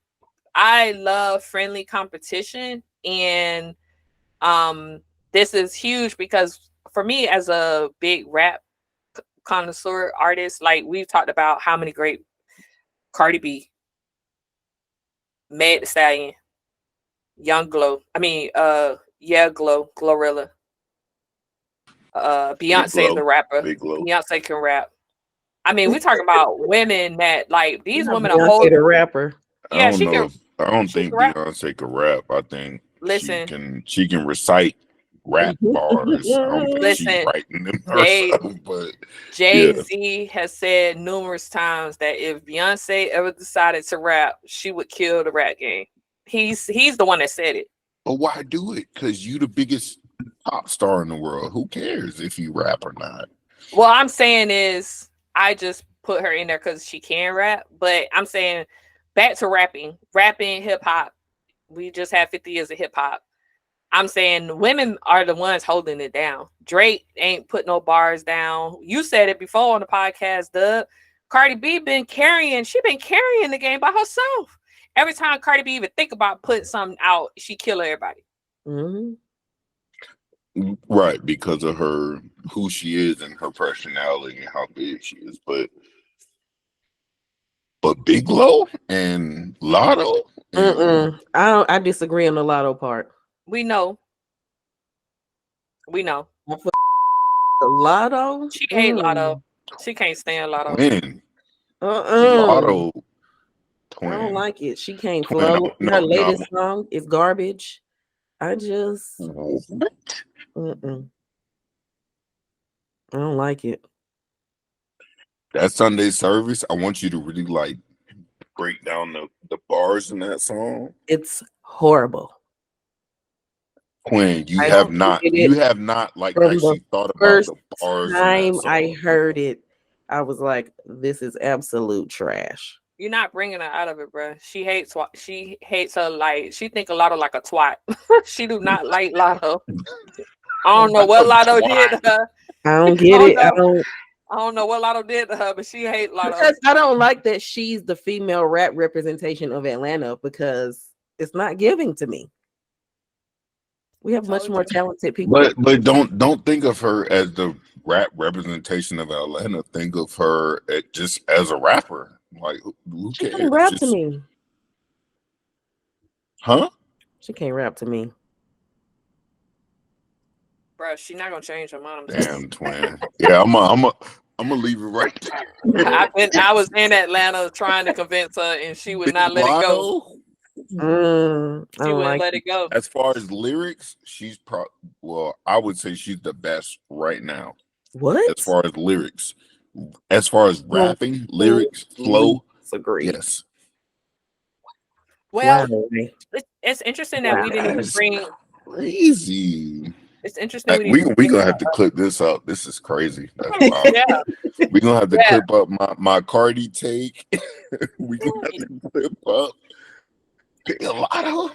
I love friendly competition, and this is huge because for me, as a big rap connoisseur artist, like, we've talked about how many great Cardi B, Meg Thee Stallion, Young Glow, Glorilla, Beyonce is a rapper. Beyonce can rap. I mean, we're talking about women that, like, these women are whole. The rapper. Yeah, I don't think Beyonce can rap. I think she can recite rap bars. I don't think she's writing them herself, but Jay-Z has said numerous times that if Beyonce ever decided to rap, she would kill the rap game. He's the one that said it. But why do it? Because you the biggest pop star in the world. Who cares if you rap or not? Well, I'm saying is, I just put her in there because she can rap, but I'm saying back to rapping, hip hop. We just had 50 years of hip hop. I'm saying women are the ones holding it down. Drake ain't put no bars down. You said it before on the podcast, Doug. Cardi B she been carrying the game by herself. Every time Cardi B even think about putting something out, she kill everybody. Mm-hmm. Right, because of who she is and her personality and how big she is. But Big Lo and Lotto. I disagree on the Lotto part. We know. Lotto. She hate Lotto. She can't stand Lotto. Twin. Lotto. Twin. I don't like it. She can't Twin, flow. Her latest song is garbage. I just. I don't like it. That Sunday service, I want you to really like break down the bars in that song. It's horrible. Quinn, you have not like actually thought about the bars. Time I heard it, I was like, this is absolute trash. You're not bringing her out of it, bro. She hates her like she think of Lotto like a twat. She do not like Lotto. I don't know what Lotto did to her. I don't get it. I don't know what Lotto did to her, but she hates Lotto. Because I don't like that she's the female rap representation of Atlanta because it's not giving to me. We have much more talented people. But don't think of her as the rap representation of Atlanta. Think of her just as a rapper. Like who cares? She can't rap to me. Huh? She can't rap to me. Bro, she's not gonna change her mind. Damn, twin. Yeah, I'm gonna leave it right there. I was in Atlanta trying to convince her, and she would not let it go. She wouldn't let it go. As far as lyrics, she's I would say she's the best right now. What? As far as lyrics, as far as rapping, lyrics, flow, agree. Yes. Well, it's interesting that we didn't even bring crazy. It's interesting. We gonna have to clip this up. This is crazy. That's wild. Yeah. We're gonna have to clip up my Cardi take. We gonna have to clip up a lot of.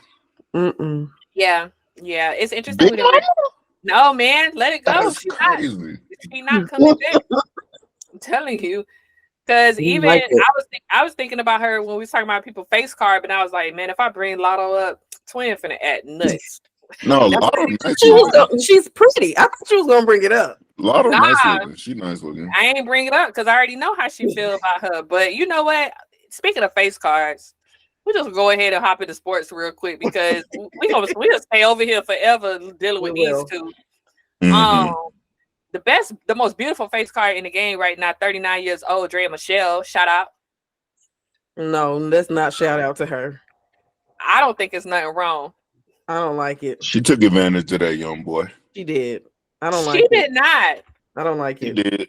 Yeah. It's interesting. No, man, let it go. She's not coming back. I'm telling you. Because even I was thinking about her when we was talking about people face card, but I was like, man, if I bring Lotto up, Twin finna act nuts. No, Lotto she's pretty. I thought she was gonna bring it up. Lotto nice looking. She's nice looking. I ain't bring it up because I already know how she feel about her. But you know what? Speaking of face cards, we just go ahead and hop into sports real quick because we'll stay over here forever dealing with these two. The most beautiful face card in the game right now, 39 years old, Drea Michelle. Shout out. No, let's not shout out to her. I don't think it's nothing wrong. I don't like it. She took advantage of that young boy. She did. I don't like it. She did not. I don't like it. She did.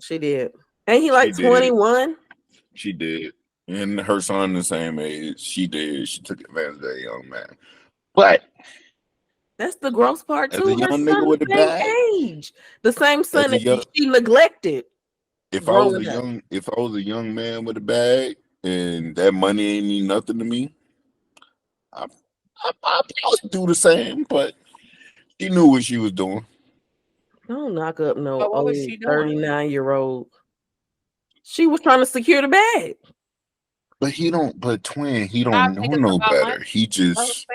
She did. Ain't he like 21? She did. And her son the same age. She did. She took advantage of that young man. But that's the gross part too. Her young nigga with the bag. Age. The same son that she neglected. If I was a young man with a bag and that money ain't mean nothing to me, I would do the same, but she knew what she was doing. Don't knock up no old 39-year-old. She was trying to secure the bag. But Twin, he don't know no better. Money? He just.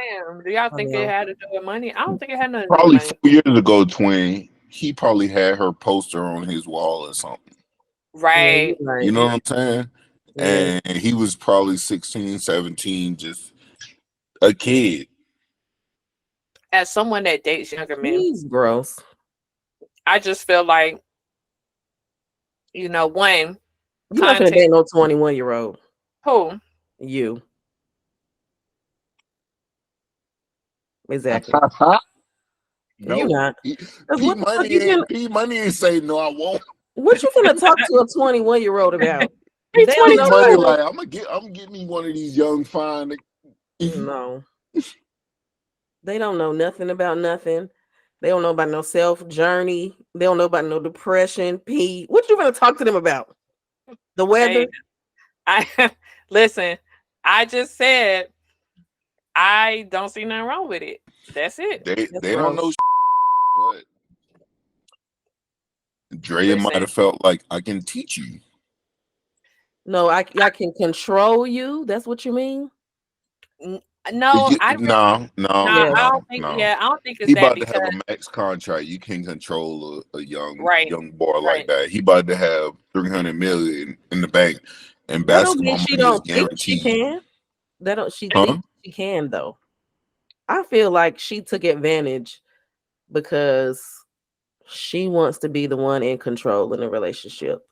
Do y'all think it had to do with money? I don't think it had nothing. Probably 4 years ago, Twin, he probably had her poster on his wall or something. Right. You know what I'm saying? Yeah. And he was probably 16, 17, just a kid. As someone that dates younger men, he's gross. I just feel like, one. You're not gonna date no 21-year-old. Who? You. Exactly. No, you're not. Money ain't say no, I won't. What you gonna talk to a 21-year-old about? They don't know money, like I'm getting me one of these young fine. No. They don't know nothing about nothing. They don't know about no self journey. They don't know about no depression. What you gonna talk to them about? The weather? Listen, I just said I don't see nothing wrong with it. That's it. They don't know, but Drea might Listen. have felt like I can teach you. No, I can control you. That's what you mean? No, No. I don't think. No. Yeah, I don't think it's He that about because to have a max contract. You can't control a young boy like right. that. He about to have $300 million in the bank, and That don't basketball mean she money is don't think she guaranteed. can. That don't she Huh? think she can though. I feel like she took advantage because she wants to be the one in control in a relationship.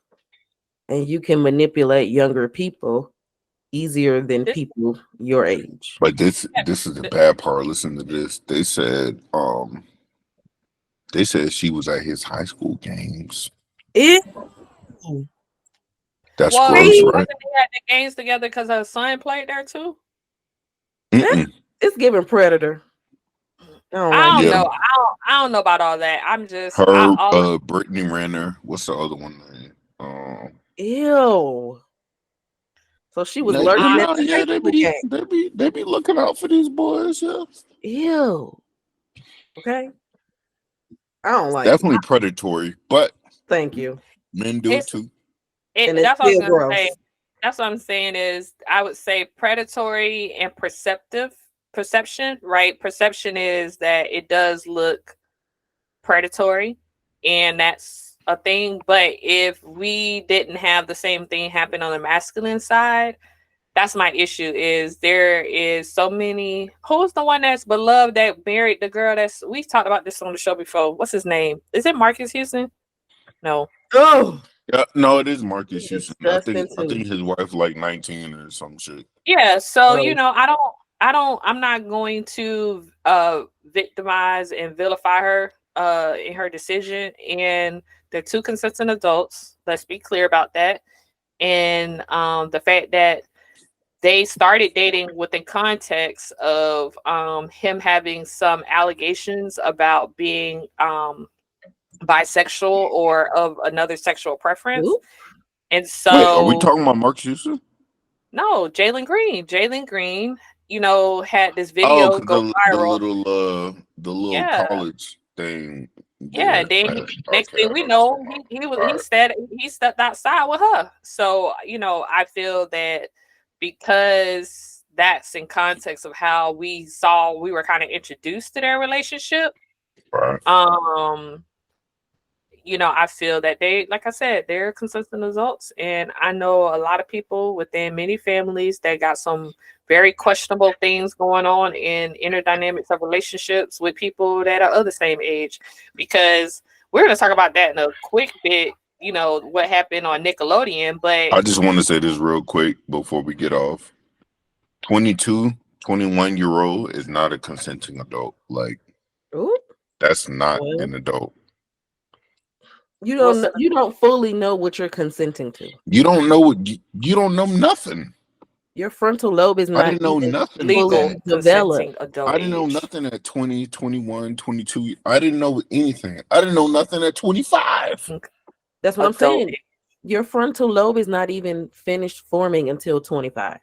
And you can manipulate younger people easier than people your age. But this is the bad part. Listen to this. They said she was at his high school games. Ew. That's Well, gross, maybe right? they had the games together because her son played there too. It's giving Predator. I don't know. I don't know about all that. I'm just her Brittany Renner. What's the other one name? Ew. So she was lurking at the yeah, game. they be looking out for these boys, yeah. Ew. Okay. I don't like definitely predatory, but thank you. Men do it too. That's what I was gonna say. That's what I'm saying is I would say predatory and perception, right? Perception is that it does look predatory, and that's a thing. But if we didn't have the same thing happen on the masculine side, that's my issue. Is there is so many. Who's the one that's beloved that married the girl that's we've talked about this on the show before? What's his name? Is it Marcus Houston? No. Oh. Yeah, no, it is Marcus Houston. I think his wife like 19 or some shit. Yeah, so I'm not going to victimize and vilify her in her decision. And they're two consenting adults. Let's be clear about that. And the fact that they started dating within context of him having some allegations about being bisexual or of another sexual preference. Ooh. And so wait, are we talking about Marcus Houston? No, Jalen Green, had this video go viral. The little college thing. Yeah, then next thing we know, he stepped outside with her. So, I feel that because that's in context of how we were kind of introduced to their relationship. Right. I feel that they, like I said, they're consistent adults. And I know a lot of people within many families that got some very questionable things going on in inner dynamics of relationships with people that are of the same age. Because we're going to talk about that in a quick bit, what happened on Nickelodeon. But I just want to say this real quick before we get off. 22, 21-year-old is not a consenting adult. Like, ooh, that's not an adult. You don't fully know what you're consenting to. You don't know you don't know nothing. Your frontal lobe is not I didn't know nothing fully developed. I didn't know nothing at 20, 21, 22. I didn't know anything. I didn't know nothing at 25. That's what I'm saying. Your frontal lobe is not even finished forming until 25.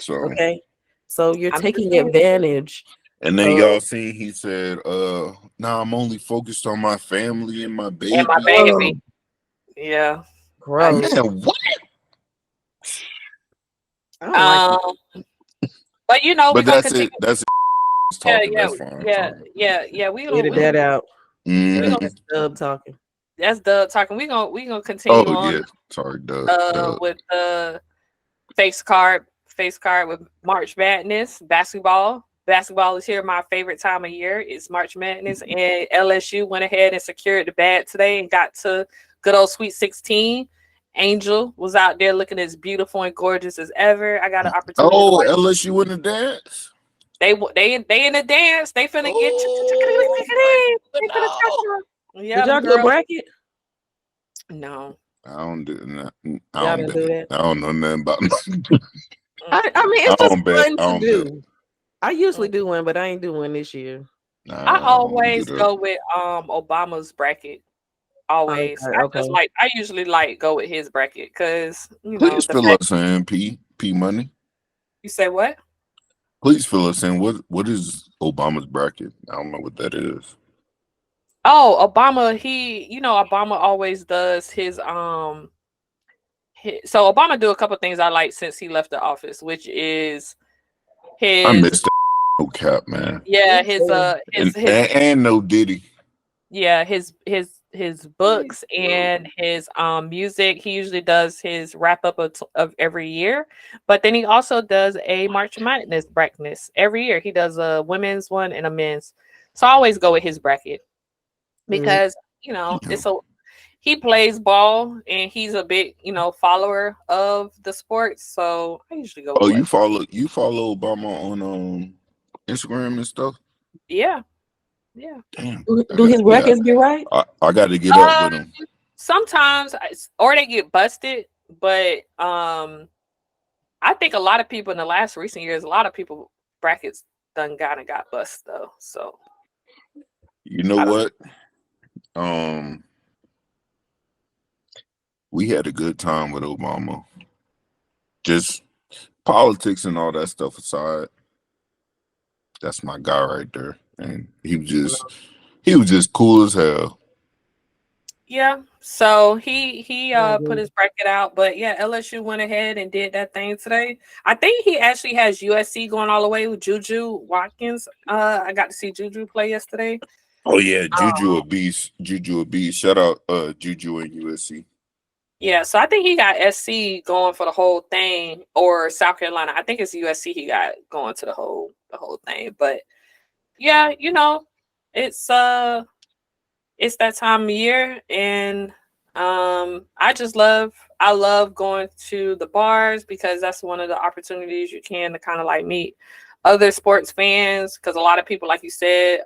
Okay. So you're taking advantage. And then y'all seen he said, nah, I'm only focused on my family and my baby. And my baby. Yeah. Gross. Man, what? But but that's it. That's it. Yeah. We edit that out. That's Dub talking. That's Dub talking. We gonna continue on. Oh yeah, sorry, Dub. With the face card with March Madness basketball. Basketball is here. My favorite time of year is March Madness, and LSU went ahead and secured the bag today and got to good old Sweet 16. Angel was out there looking as beautiful and gorgeous as ever. I got an opportunity. Oh, LSU in the dance. They in the dance. They finna get Did y'all do a bracket? No, I don't do that. I don't know nothing about. I mean, it's just fun to do. I usually do one, but I ain't doing one this year. I always go with Obama's bracket. Always. Okay. I usually go with his bracket because Please fill us in P Money. You say what? Please fill us in. What is Obama's bracket? I don't know what that is. Oh, Obama, Obama always does his so Obama do a couple things I like since he left the office, which is I his missed that no cap, man. his no Diddy. Yeah, his books and his music. He usually does his wrap up of every year, but then he also does a March Madness bracket every year. He does a women's one and a men's. So I always go with his bracket because he plays ball and he's a big follower of the sport. So I usually go. Oh, you follow Obama on Instagram and stuff? Yeah. Damn. Do his brackets be right? I got to get up with him. Sometimes, or they get busted, but I think a lot of people in the last recent years, a lot of people brackets got bust though. So you know what? We had a good time with Obama. Just politics and all that stuff aside. That's my guy right there. And he was just cool as hell. Yeah. So he put his bracket out, but yeah, LSU went ahead and did that thing today. I think he actually has USC going all the way with Juju Watkins. I got to see Juju play yesterday. Oh yeah, Juju a beast. Shout out Juju and USC. Yeah, so I think he got SC going for the whole thing, or South Carolina. I think it's USC he got going to the whole thing. But yeah, it's that time of year, and I love going to the bars because that's one of the opportunities you can to kind of like meet other sports fans, because a lot of people, like you said,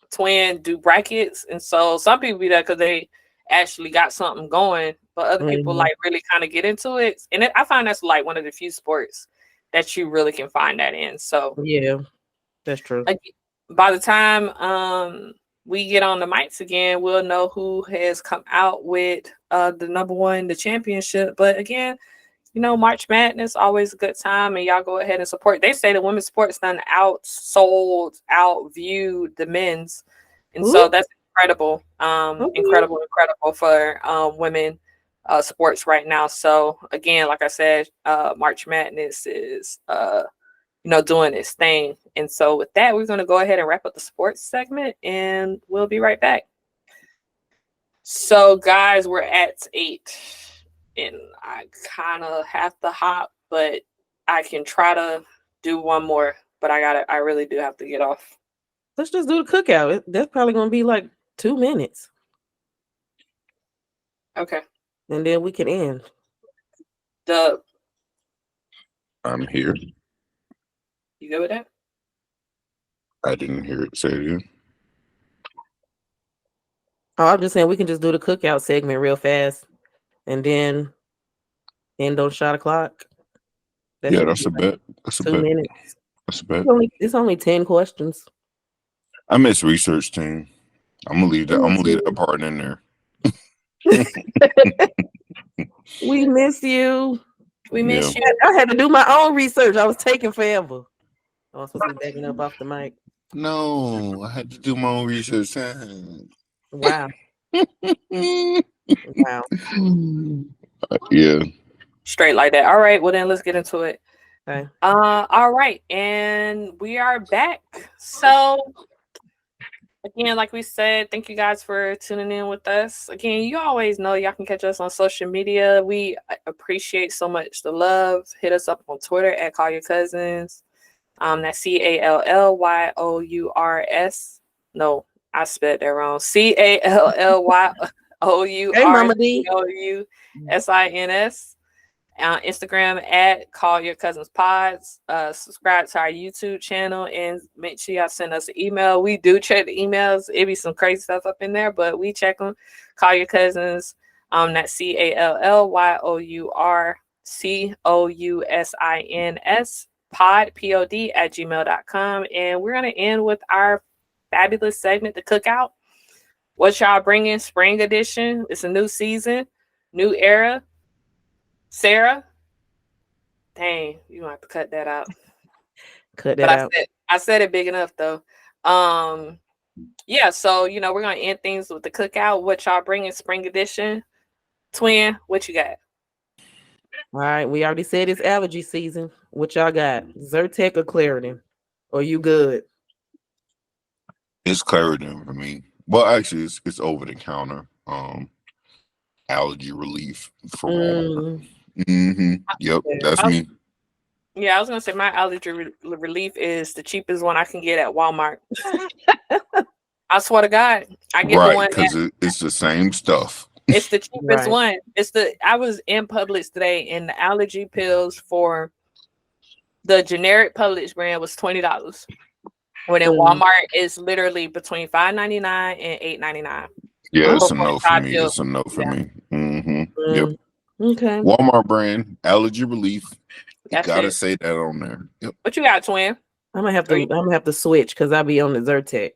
Twin, do brackets, and so some people be there because they actually got something going, but other people like really kind of get into it, and I find that's like one of the few sports that you really can find that in. So yeah, that's true. By the time we get on the mics again, we'll know who has come out with the number one, the championship. But again, March Madness, always a good time, and y'all go ahead and support. They say the women's sports done outviewed the men's, and so that's incredible. Incredible for women sports right now. So again, like I said, March Madness is doing its thing. And so with that, we're going to go ahead and wrap up the sports segment, and we'll be right back. So guys, we're at 8, and I kind of have to hop, but I can try to do one more, but I really do have to get off. Let's just do the cookout. That's probably going to be like 2 minutes. Okay. And then we can end. I'm here. You good with that? I didn't hear it. Say it again. Oh, I'm just saying we can just do the cookout segment real fast and then end on shot o'clock. That's a bet. That's 2 minutes. That's a bet. It's only 10 questions. I miss research team. I'm gonna leave that part in there. We miss you. We miss you. I had to do my own research. I was taking forever. I was supposed to be backing up off the mic. No, I had to do my own research. Wow. Wow. Yeah. Straight like that. All right. Well, then let's get into it. Okay. All right. And we are back. So again, like we said, thank you guys for tuning in with us. Again, you always know y'all can catch us on social media. We appreciate so much the love. Hit us up on Twitter at Call Your Cousins. That's CALLYOURS. No, I spelled that wrong. CALLYOURSINS. Instagram at Call Your Cousins Pods. Subscribe to our YouTube channel and make sure y'all send us an email. We do check the emails. It be some crazy stuff up in there, but we check them. Call Your Cousins. That's CALLYOURCOUSINS pod pod@gmail.com. And we're gonna end with our fabulous segment, the cookout. What y'all bringing? Spring edition. It's a new season, new era. Sarah, dang, you might have to cut that out. Cut But that out. I said it big enough though. Yeah, so we're gonna end things with the cookout. What y'all bringing spring edition? Twin, what you got? All right, we already said it's allergy season. What y'all got? Zyrtec or Claritin? Or you good? It's Claritin for me. Well, actually, it's over the counter. Allergy relief for Walmart. Yep, that's me. Yeah, I was gonna say my allergy relief is the cheapest one I can get at Walmart. I swear to God, I get the one because it's the same stuff. It's the cheapest one. I was in Publix today, and the allergy pills for the generic Publix brand was $20. When in Walmart, it's literally between $5.99 and $8.99. Yeah, it's a no for me. It's a no for me. Yep. Okay. Walmart brand allergy relief. You gotta say that on there. Yep. What you got, Twin? I'm gonna have to switch because I'll be on the Zyrtec.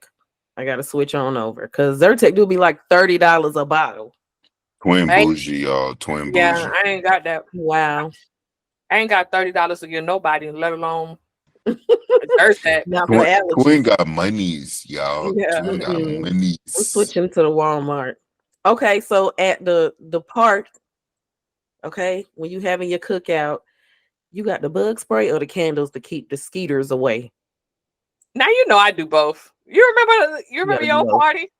I gotta switch on over because Zyrtec do be like $30 a bottle. Twin bougie, y'all. Twin bougie. Yeah, I ain't got that. Wow. I ain't got $30 to give nobody, let alone Zyrtec. Twin got monies, y'all. Yeah. Twin got monies. I'm switching to the Walmart. Okay, so at the park, okay, when you having your cookout, you got the bug spray or the candles to keep the skeeters away? Now I do both. You remember your party?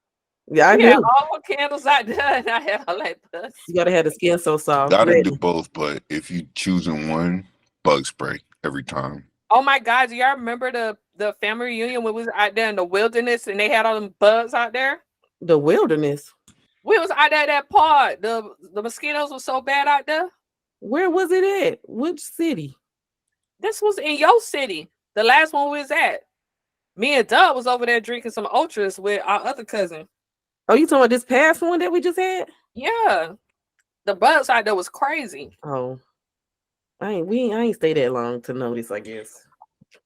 Yeah, I do. All the candles I done. I had all that buzz. You gotta have the skin so soft. Gotta do both, but if you choosing one, bug spray every time. Oh my God, do y'all remember the family reunion when we was out there in the wilderness and they had all them bugs out there? The wilderness? We was out there at that part. The mosquitoes were so bad out there. Where was it at? Which city? This was in your city. The last one we was at. Me and Doug was over there drinking some Ultras with our other cousin. Oh, you talking about this past one that we just had? Yeah. The bugs out there was crazy. Oh. I ain't stay that long to notice, I guess.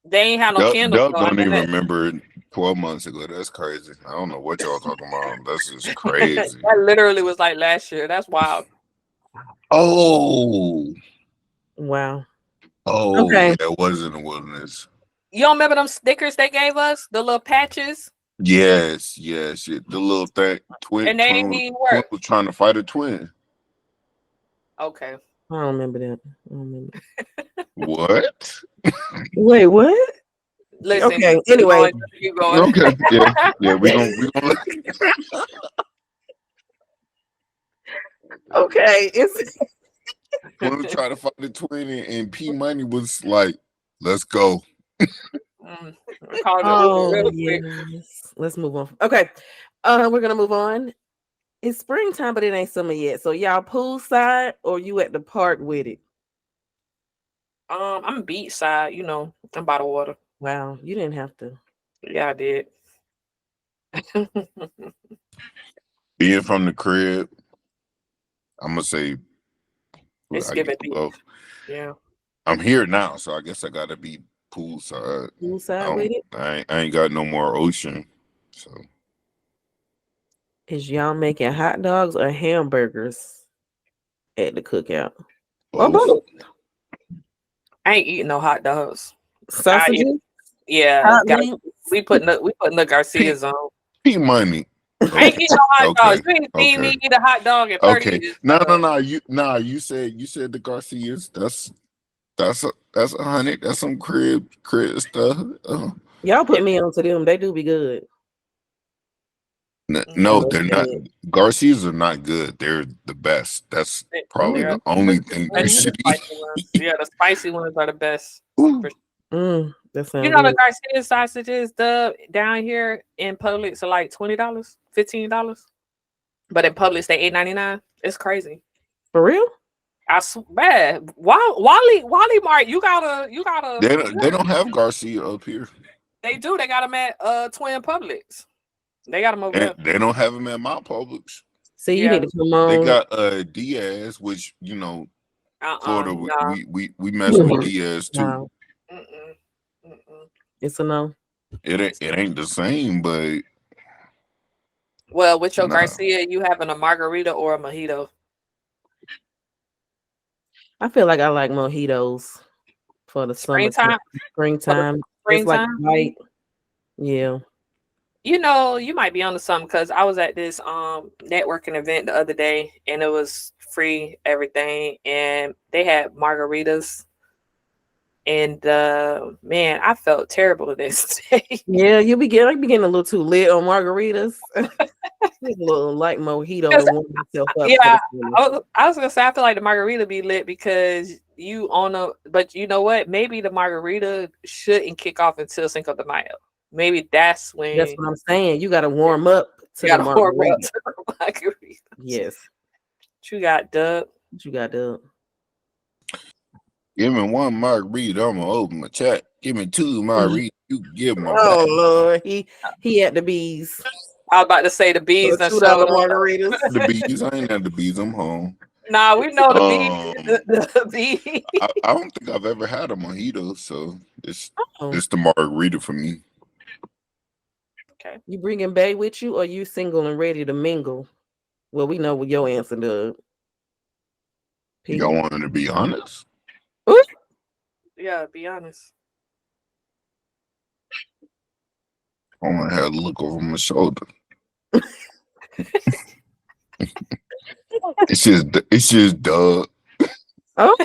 They ain't have no candles. Doug don't even remember 12 months ago. That's crazy. I don't know what y'all talking about. That's just crazy. That literally was like last year. That's wild. Oh. Wow. Oh, okay. That was in the wilderness. You don't remember them stickers they gave us? The little patches? Yes. The little twin. And they didn't even work. Twin was trying to fight a twin. Okay. I don't remember that. What? Wait, what? Listen, okay. Anyway. Keep going. Okay. Yeah. We gonna. Okay. It's when we try to fight the twin, and P Money was like, "Let's go." Yes. Let's move on. Okay. We're gonna move on. It's springtime, but it ain't summer yet. So y'all poolside or you at the park with it? I'm beachside, I'm by the water. Wow, you didn't have to. Yeah, I did. Being from the crib, I'm gonna say it's giving beach. Yeah. I'm here now, so I guess I gotta be poolside. Poolside with it? I ain't got no more ocean. So is y'all making hot dogs or hamburgers at the cookout? Both. I ain't eating no hot dogs. Sausages? We putting the Garcias on. P Money. I ain't eating no hot dogs. You ain't seen me eat a hot dog at 30 years. No. You said the Garcias. That's 100. That's some crib stuff. Y'all put me onto them. They do be good. No, they're not. Garcias are not good. They're the best. That's probably the only thing you should eat. Yeah, the spicy ones are the best. That sounds the Garcia sausages down here in Publix are like $20, $15. But in Publix they $8.99. It's crazy. For real? I swear. Wally Mart, you gotta They don't have Garcia up here. They do. They got them at Twin Publix. They got them over there. They don't have them at my Publix. See, you need to come on. They got Diaz, which Florida. No. We mess with Diaz too. No. It's a no. It ain't the same, but with your Garcia, you having a margarita or a mojito? I feel like I like mojitos for the springtime. Springtime. It's like springtime. white. Yeah. You know, you might be onto something because I was at this networking event the other day and it was free everything and they had margaritas and man, I felt terrible the next day. Yeah, I be getting a little too lit on margaritas. A little light mojito to warm myself up. Yeah, I was gonna say I feel like the margarita be lit because you but you know what? Maybe the margarita shouldn't kick off until Cinco de Mayo. Maybe that's when. That's what I'm saying. You got to warm up to the margarita. Yes. What you got, Dub? What you got, Dub? Give me one margarita, I'm gonna open my chat. Give me two margaritas, you can give my Oh back. Lord, he had the bees. I was about to say the bees. $2 margaritas. The bees, I ain't had the bees. I'm home. Nah, we know the bees. The bees. I don't think I've ever had a mojito, so it's Oh. the margarita for me. Okay. You bringing Bay with you, or you single and ready to mingle? Well, we know what your answer does. Y'all wanted to be honest? Ooh. Yeah, be honest. I want to have a look over my shoulder. It's just Doug. Oh,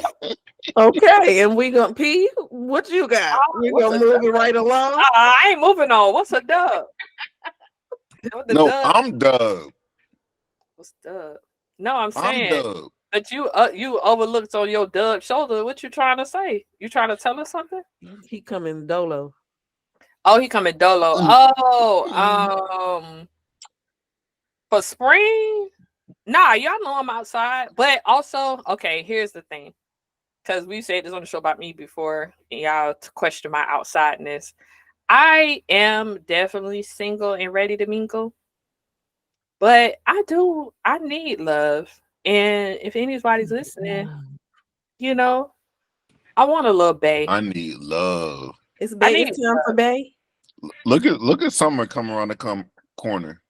okay. And we gonna P. What you got? You gonna move it right along? I ain't moving on. What's a dub? No, dub? I'm Doug. What's dub? No, I'm saying. I'm Doug. But you overlooked on your Dub shoulder. What you trying to say? You trying to tell us something? He coming dolo. Oh, he coming dolo. Oh, for spring? Nah, y'all know I'm outside. But also, okay, here's the thing. Because we said this on the show about me before, and y'all question my outsideness. I am definitely single and ready to mingle. But I need love. And if anybody's listening, you know, I want a little Bay. I need love. It's Bay. It's time for Bay. Look at summer coming around the corner.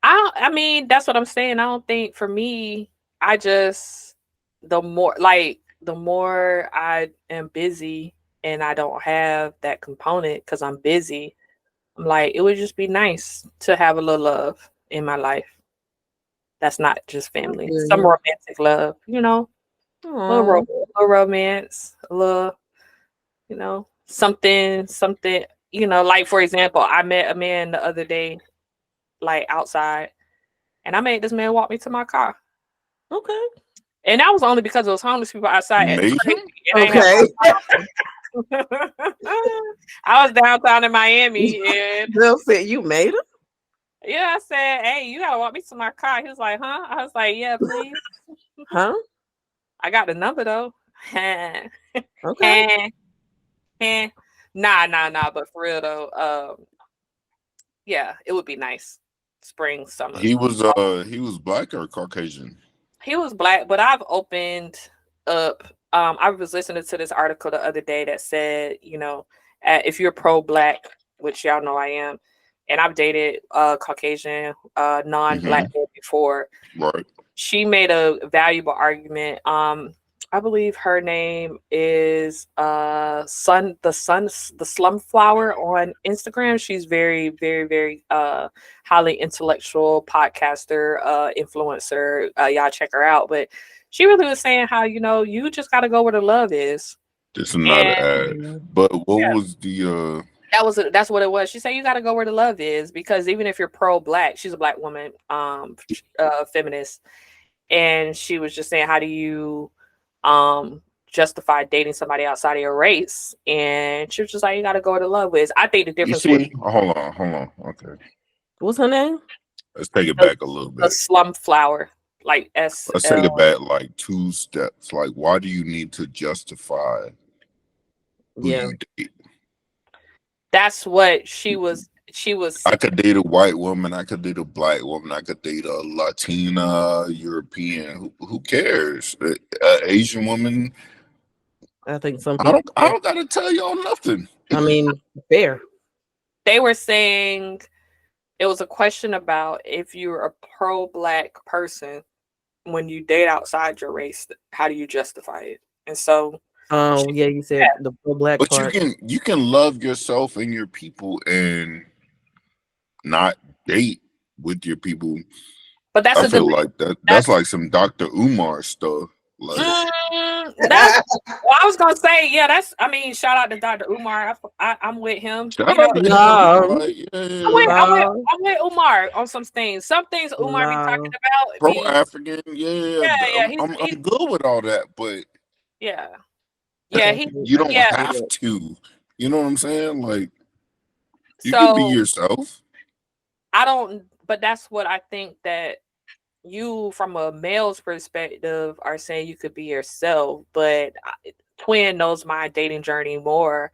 I mean, that's what I'm saying. I don't think for me, the more I am busy and I don't have that component because I'm busy, I'm like, it would just be nice to have a little love in my life. That's not just family. Mm-hmm. Some romantic love, you know, a little romance, a little, you know, something, you know, like for example, I met a man the other day, like outside, and I made this man walk me to my car. Okay. And that was only because it was homeless people outside. Okay. I was downtown in Miami and Bill said you made him? Yeah, I said, hey, you gotta walk me to my car. He was like, huh? I was like, yeah, please. Huh? I got the number though. Okay. Nah, but for real though, yeah, it would be nice. Spring, summer. He was black or Caucasian? He was black, but I've opened up. I was listening to this article the other day that said, you know, if you're pro-black, which y'all know I am, and I've dated Caucasian, non-black men before. Right. She made a valuable argument. I believe her name is the Slumflower on Instagram. She's very, very, very highly intellectual podcaster, influencer. Y'all check her out. But she really was saying how, you know, you just got to go where the love is. This is not an ad. But what was the that's what it was. She said you got to go where the love is, because even if you're pro-black, she's a black woman, feminist, and she was just saying, how do you justify dating somebody outside of your race? And she was just like, you got to go where the love is. I think the difference. Hold on. Okay. What's her name? Let's take it back a little bit. A Slumflower, like S. Let's take it back like 2 steps. Like, why do you need to justify who you date? That's what she was. I could date a white woman. I could date a black woman. I could date a Latina, European. Who cares? Asian woman. I think some people. I don't gotta tell y'all nothing. I mean, fair. They were saying it was a question about if you're a pro-black person, when you date outside your race, how do you justify it? And so Oh yeah, you said the black But part. you can love yourself and your people and not date with your people. But that's I a good. feel like that's like some Dr. Umar stuff. Like That's well, I was gonna say, yeah, that's I mean, shout out to Dr. Umar. I'm with him. shout You know, out to him. No, Like, no, I'm with Umar on some things. Some things Umar be talking no. about pro be African, yeah. yeah, I'm good with all that, but yeah. I Yeah, can't he you don't yeah. have to. You know what I'm saying? Like you can be So yourself. I don't but that's what I think that you from a male's perspective are saying you could be yourself, but Twin knows my dating journey more.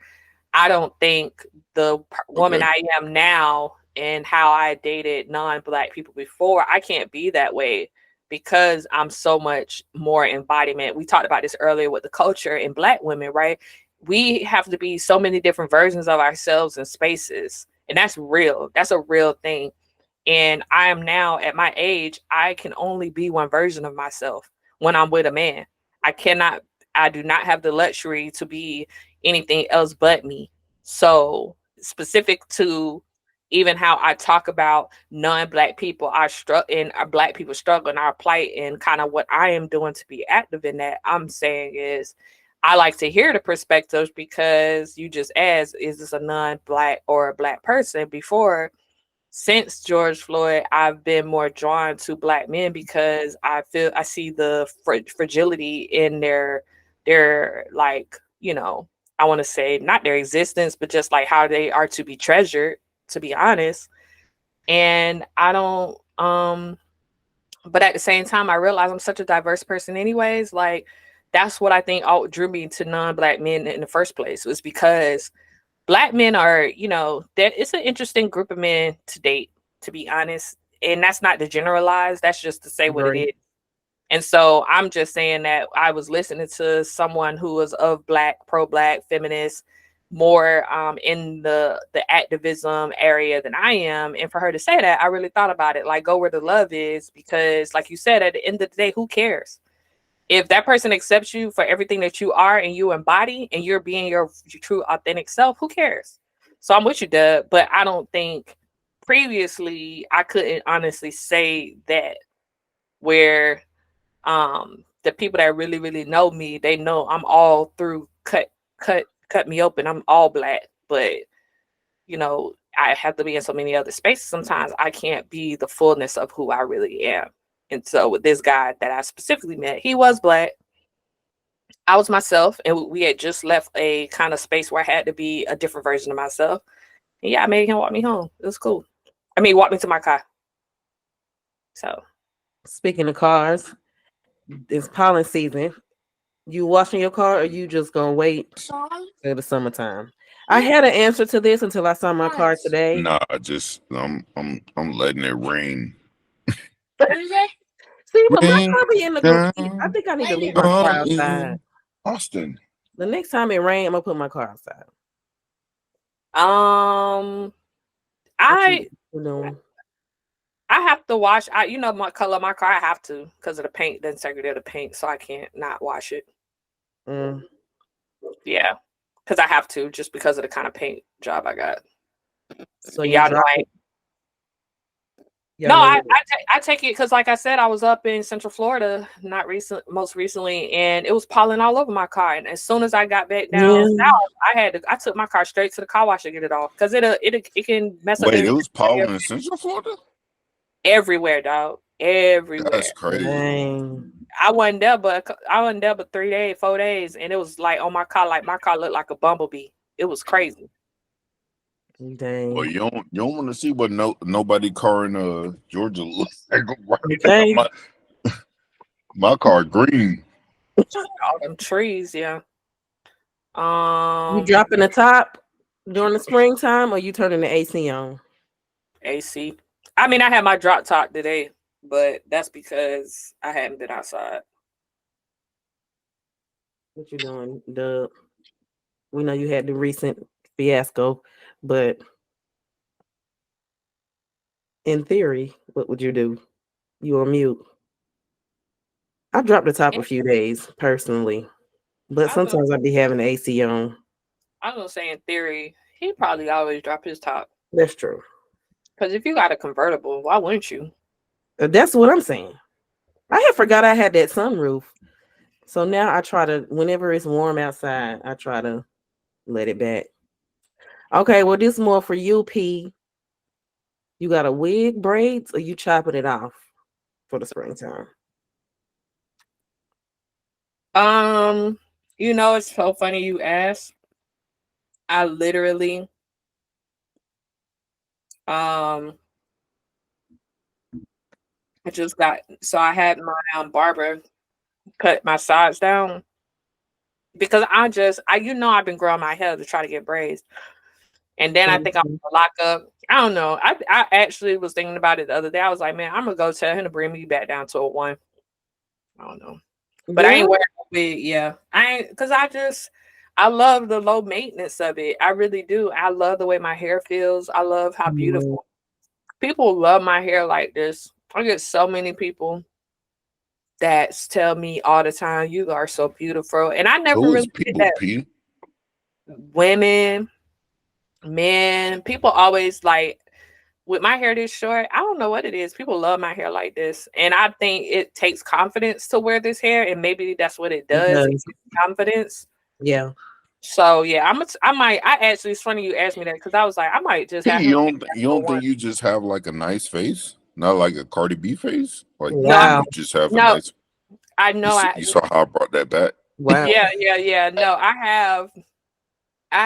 I don't think the woman Okay. I am now and how I dated non-black people before, I can't be that way because I'm so much more embodiment. We talked about this earlier with the culture in black women, right? We have to be so many different versions of ourselves in spaces. And that's real. That's a real thing. And I am now at my age, I can only be one version of myself when I'm with a man. I do not have the luxury to be anything else but me. So, specific to even how I talk about non-black people, our struggle and our black people struggle and our plight, and kind of what I am doing to be active in that, I'm saying is I like to hear the perspectives because you just asked, is this a non-black or a black person? Before, since George Floyd, I've been more drawn to black men because I see the fragility in their like, I want to say not their existence, but just like how they are to be treasured, to be honest. And I don't but at the same time I realize I'm such a diverse person anyways. Like that's what I think drew me to non-black men in the first place, was because black men are, it's an interesting group of men to date, to be honest. And that's not to generalize, that's just to say what it Agree. is. And so I'm just saying that I was listening to someone who was of black, pro-black, feminist, more in the activism area than I am. And for her to say that, I really thought about it, like go where the love is, because like you said, at the end of the day, who cares? If that person accepts you for everything that you are and you embody and you're being your true authentic self, who cares? So I'm with you, Dub, but I don't think previously I couldn't honestly say that, where the people that really, really know me, they know I'm all through cut me open. I'm all black, but I have to be in so many other spaces. Sometimes I can't be the fullness of who I really am. And so with this guy that I specifically met, he was black. I was myself, and we had just left a kind of space where I had to be a different version of myself. And yeah, I made him walk me home. It was cool. I mean, walk me to my car. So Speaking of cars, it's pollen season. You washing your car, or you just gonna wait till the summertime? I had an answer to this until I saw my car today. Nah, I'm letting it rain. See, but my car be in the garage. I think I need to leave my car outside. Austin. The next time it rains, I'm gonna put my car outside. I have to wash. My color of my car. I have to because of the paint, the integrity of the paint, so I can't not wash it. Yeah, because I have to, just because of the kind of paint job I got. So y'all know I take it because, like I said, I was up in Central Florida most recently, and it was pollen all over my car. And as soon as I got back down south, I took my car straight to the car wash to get it off, because it can mess up. Wait, it was pollen in Central Florida? Everywhere, dog. Everywhere. That's crazy. Dang. I wasn't there, but 4 days, and it was like on my car, like my car looked like a bumblebee. It was crazy. Dang. Well, you don't want to see what nobody car in Georgia looks like. Okay. My car green. All them trees, yeah. You dropping the top during the springtime, or you turning the AC on? AC. I mean, I had my drop top today, but that's because I hadn't been outside. What you doing, Dub? We know you had the recent fiasco, but in theory, what would you do? You on mute. I dropped the top a few days personally. But sometimes I be having the AC on. I was gonna say in theory, he probably always drop his top. That's true. Because if you got a convertible, why wouldn't you? That's what I'm saying. I had forgot I had that sunroof. So now I try to, whenever it's warm outside, I try to let it back. Okay, well, this is more for you, P. You got a wig, braids, or you chopping it off for the springtime? It's so funny you asked. I literally I I had my barber cut my sides down because I've been growing my hair to try to get braids. And then I think I'm gonna lock up. I don't know. I actually was thinking about it the other day. I was like, man, I'm gonna go tell him to bring me back down to a 1. I don't know. But I ain't wearing a wig. Yeah. I love the low maintenance of it. I really do. I love the way my hair feels. I love how beautiful. People love my hair like this. I get so many people that tell me all the time, you are so beautiful. And I never really did that. P? Women, men, people always like, with my hair this short, I don't know what it is. People love my hair like this. And I think it takes confidence to wear this hair. And maybe that's what it does. It gives confidence. Yeah. So yeah, it's funny you asked me that because I was like, I might just have you don't think you just have like a nice face? Not like a Cardi B face? Like wow. You just have a nice. I know. You saw how I brought that back? Wow. Yeah. No, I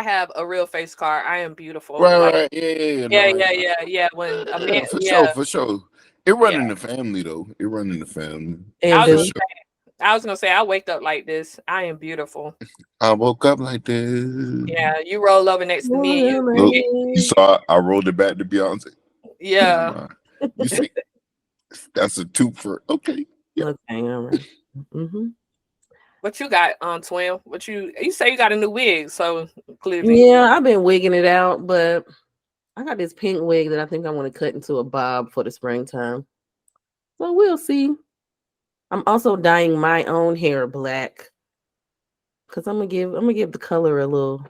have a real face card. I am beautiful. Right. Yeah. When a man, for sure. It run in the family though. It run in the family. I was gonna say I waked up like this. I am beautiful. I woke up like this. Yeah, you roll over next to me. You saw I rolled it back to Beyonce. Yeah. You see, that's a 2 for okay. Yeah. Okay, all right. Mm-hmm. What you got, twin? What you say you got a new wig? So clearly, yeah, I've been wigging it out, but I got this pink wig that I think I want to cut into a bob for the springtime. So we'll see. I'm also dyeing my own hair black because I'm gonna give the color a little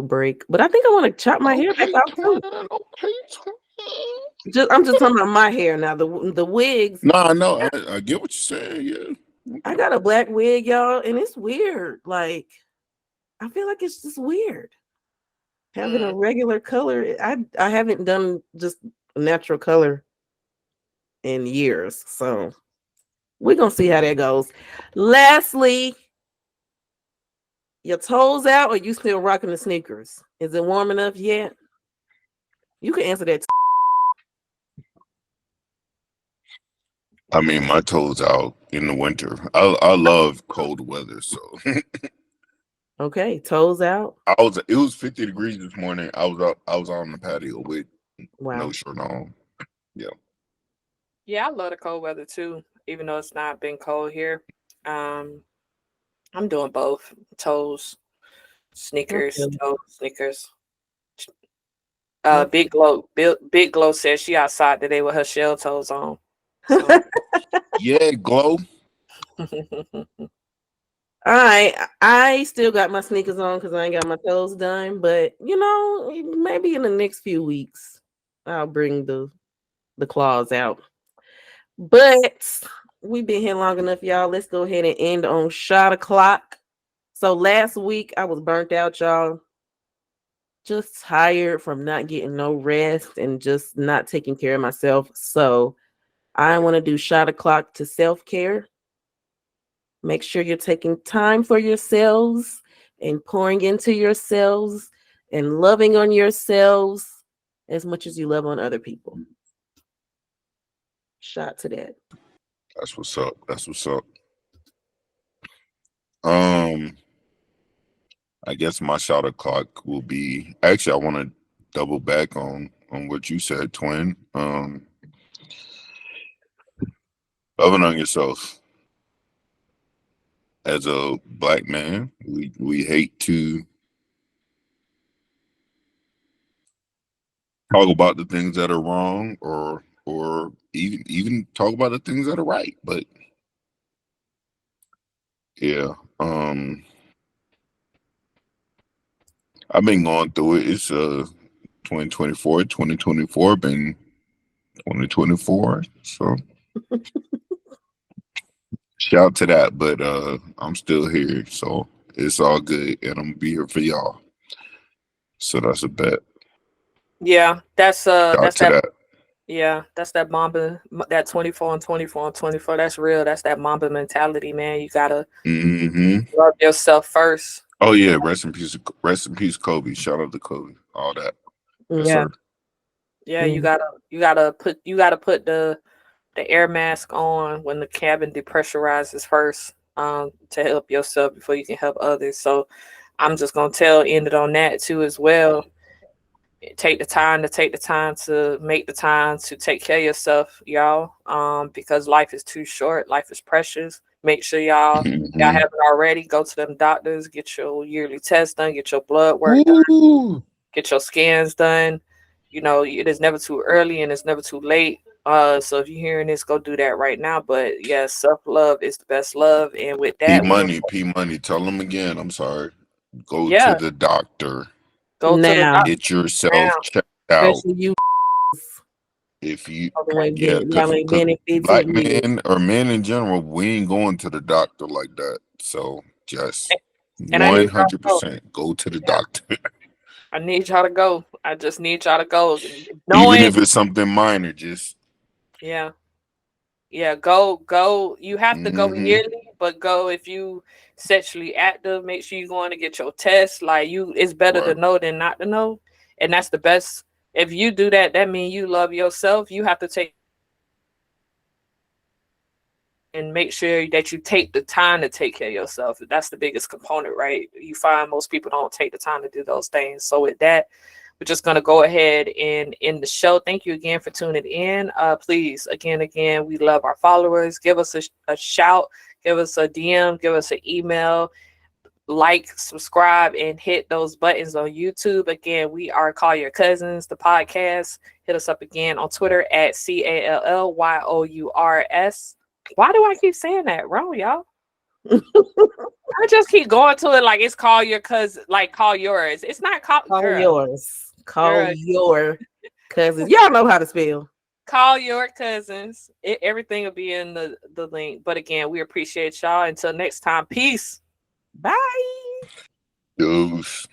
break. But I think I want to chop my hair back out too. I'm just talking about my hair now. The wigs. No, I get what you're saying. Yeah, I got a black wig, y'all, and it's weird. Like, I feel like it's just weird having a regular color. I haven't done just a natural color in years, so we're gonna see how that goes. Lastly, your toes out, or you still rocking the sneakers? Is it warm enough yet? You can answer that. I mean, my toes out in the winter. I love cold weather, so. Okay, toes out. It was 50 degrees this morning. I was on the patio with no shirt on. Yeah. Yeah, I love the cold weather too, even though it's not been cold here. I'm doing both. Toes, sneakers, toes, sneakers. Big Glow says she outside today with her shell toes on. So. Yeah, Glow. All right, I still got my sneakers on because I ain't got my toes done. But maybe in the next few weeks, I'll bring the claws out. But we've been here long enough, y'all. Let's go ahead and end on shot o'clock. So last week I was burnt out, y'all. Just tired from not getting no rest and just not taking care of myself. So I want to do shot o'clock to self-care. Make sure you're taking time for yourselves and pouring into yourselves and loving on yourselves as much as you love on other people. Shot to that. That's what's up. I guess my shot o'clock will be, actually I want to double back on what you said, twin. Loving on yourself. As a black man, we hate to talk about the things that are wrong or even talk about the things that are right. But yeah, I've been going through it. It's 2024. 2024 been 2024. So shout to that. But I'm still here, so it's all good, and I'm gonna be here for y'all. So that's a bet. Yeah, that's Shout that's to that. that. Yeah, that's that Mamba, that 24 and 24 and 24. That's real. That's that Mamba mentality, man. You gotta love yourself first. Oh yeah, rest in peace, Kobe. Shout out to Kobe. All that. Yes, Yeah. sir. Yeah, you gotta put the air mask on when the cabin depressurizes first, to help yourself before you can help others. So I'm just gonna end it on that too as well. Take the time to make the time to take care of yourself, y'all. Because life is too short, life is precious. Make sure y'all haven't already, go to them doctors, get your yearly test done, get your blood work done, get your scans done. You know, it is never too early and it's never too late. So if you're hearing this, go do that right now. But yeah, self-love is the best love. And with that, P Money. Tell them again. I'm sorry. Go yeah, to the doctor. go to the Now, doctor Get yourself now. checked out. especially you If you, y'all ain't yeah, been, y'all ain't been in 15 black years. men or men in general, we ain't going to the doctor like that. So just And I need y'all to go. 100% go to the Yeah. doctor. I need y'all to go. I just need y'all to go. Even Knowing, if it's something minor, just yeah, go. You have to go yearly, but go if you sexually active. Make sure you're going to get your test. Like it's better to right. know than not to know, and that's the best. If you do that, that means you love yourself. You have to take and make sure that you take the time to take care of yourself. That's the biggest component, right? You find most people don't take the time to do those things. So with that, we're just going to go ahead and end the show. Thank you again for tuning in. Please, again, we love our followers. Give us a shout, give us a DM, give us an email, like, subscribe, and hit those buttons on YouTube. Again, we are Call Your Cousins, the podcast. Hit us up again on Twitter at CALLYOURS. Why do I keep saying that wrong, y'all? I just keep going to it like it's Call Your Cousin, like Call Yours. It's not Call yours. Call your cousins. Y'all know how to spell. Call Your Cousins. Everything will be in the link. But again, we appreciate y'all. Until next time, peace. Bye. Deuce.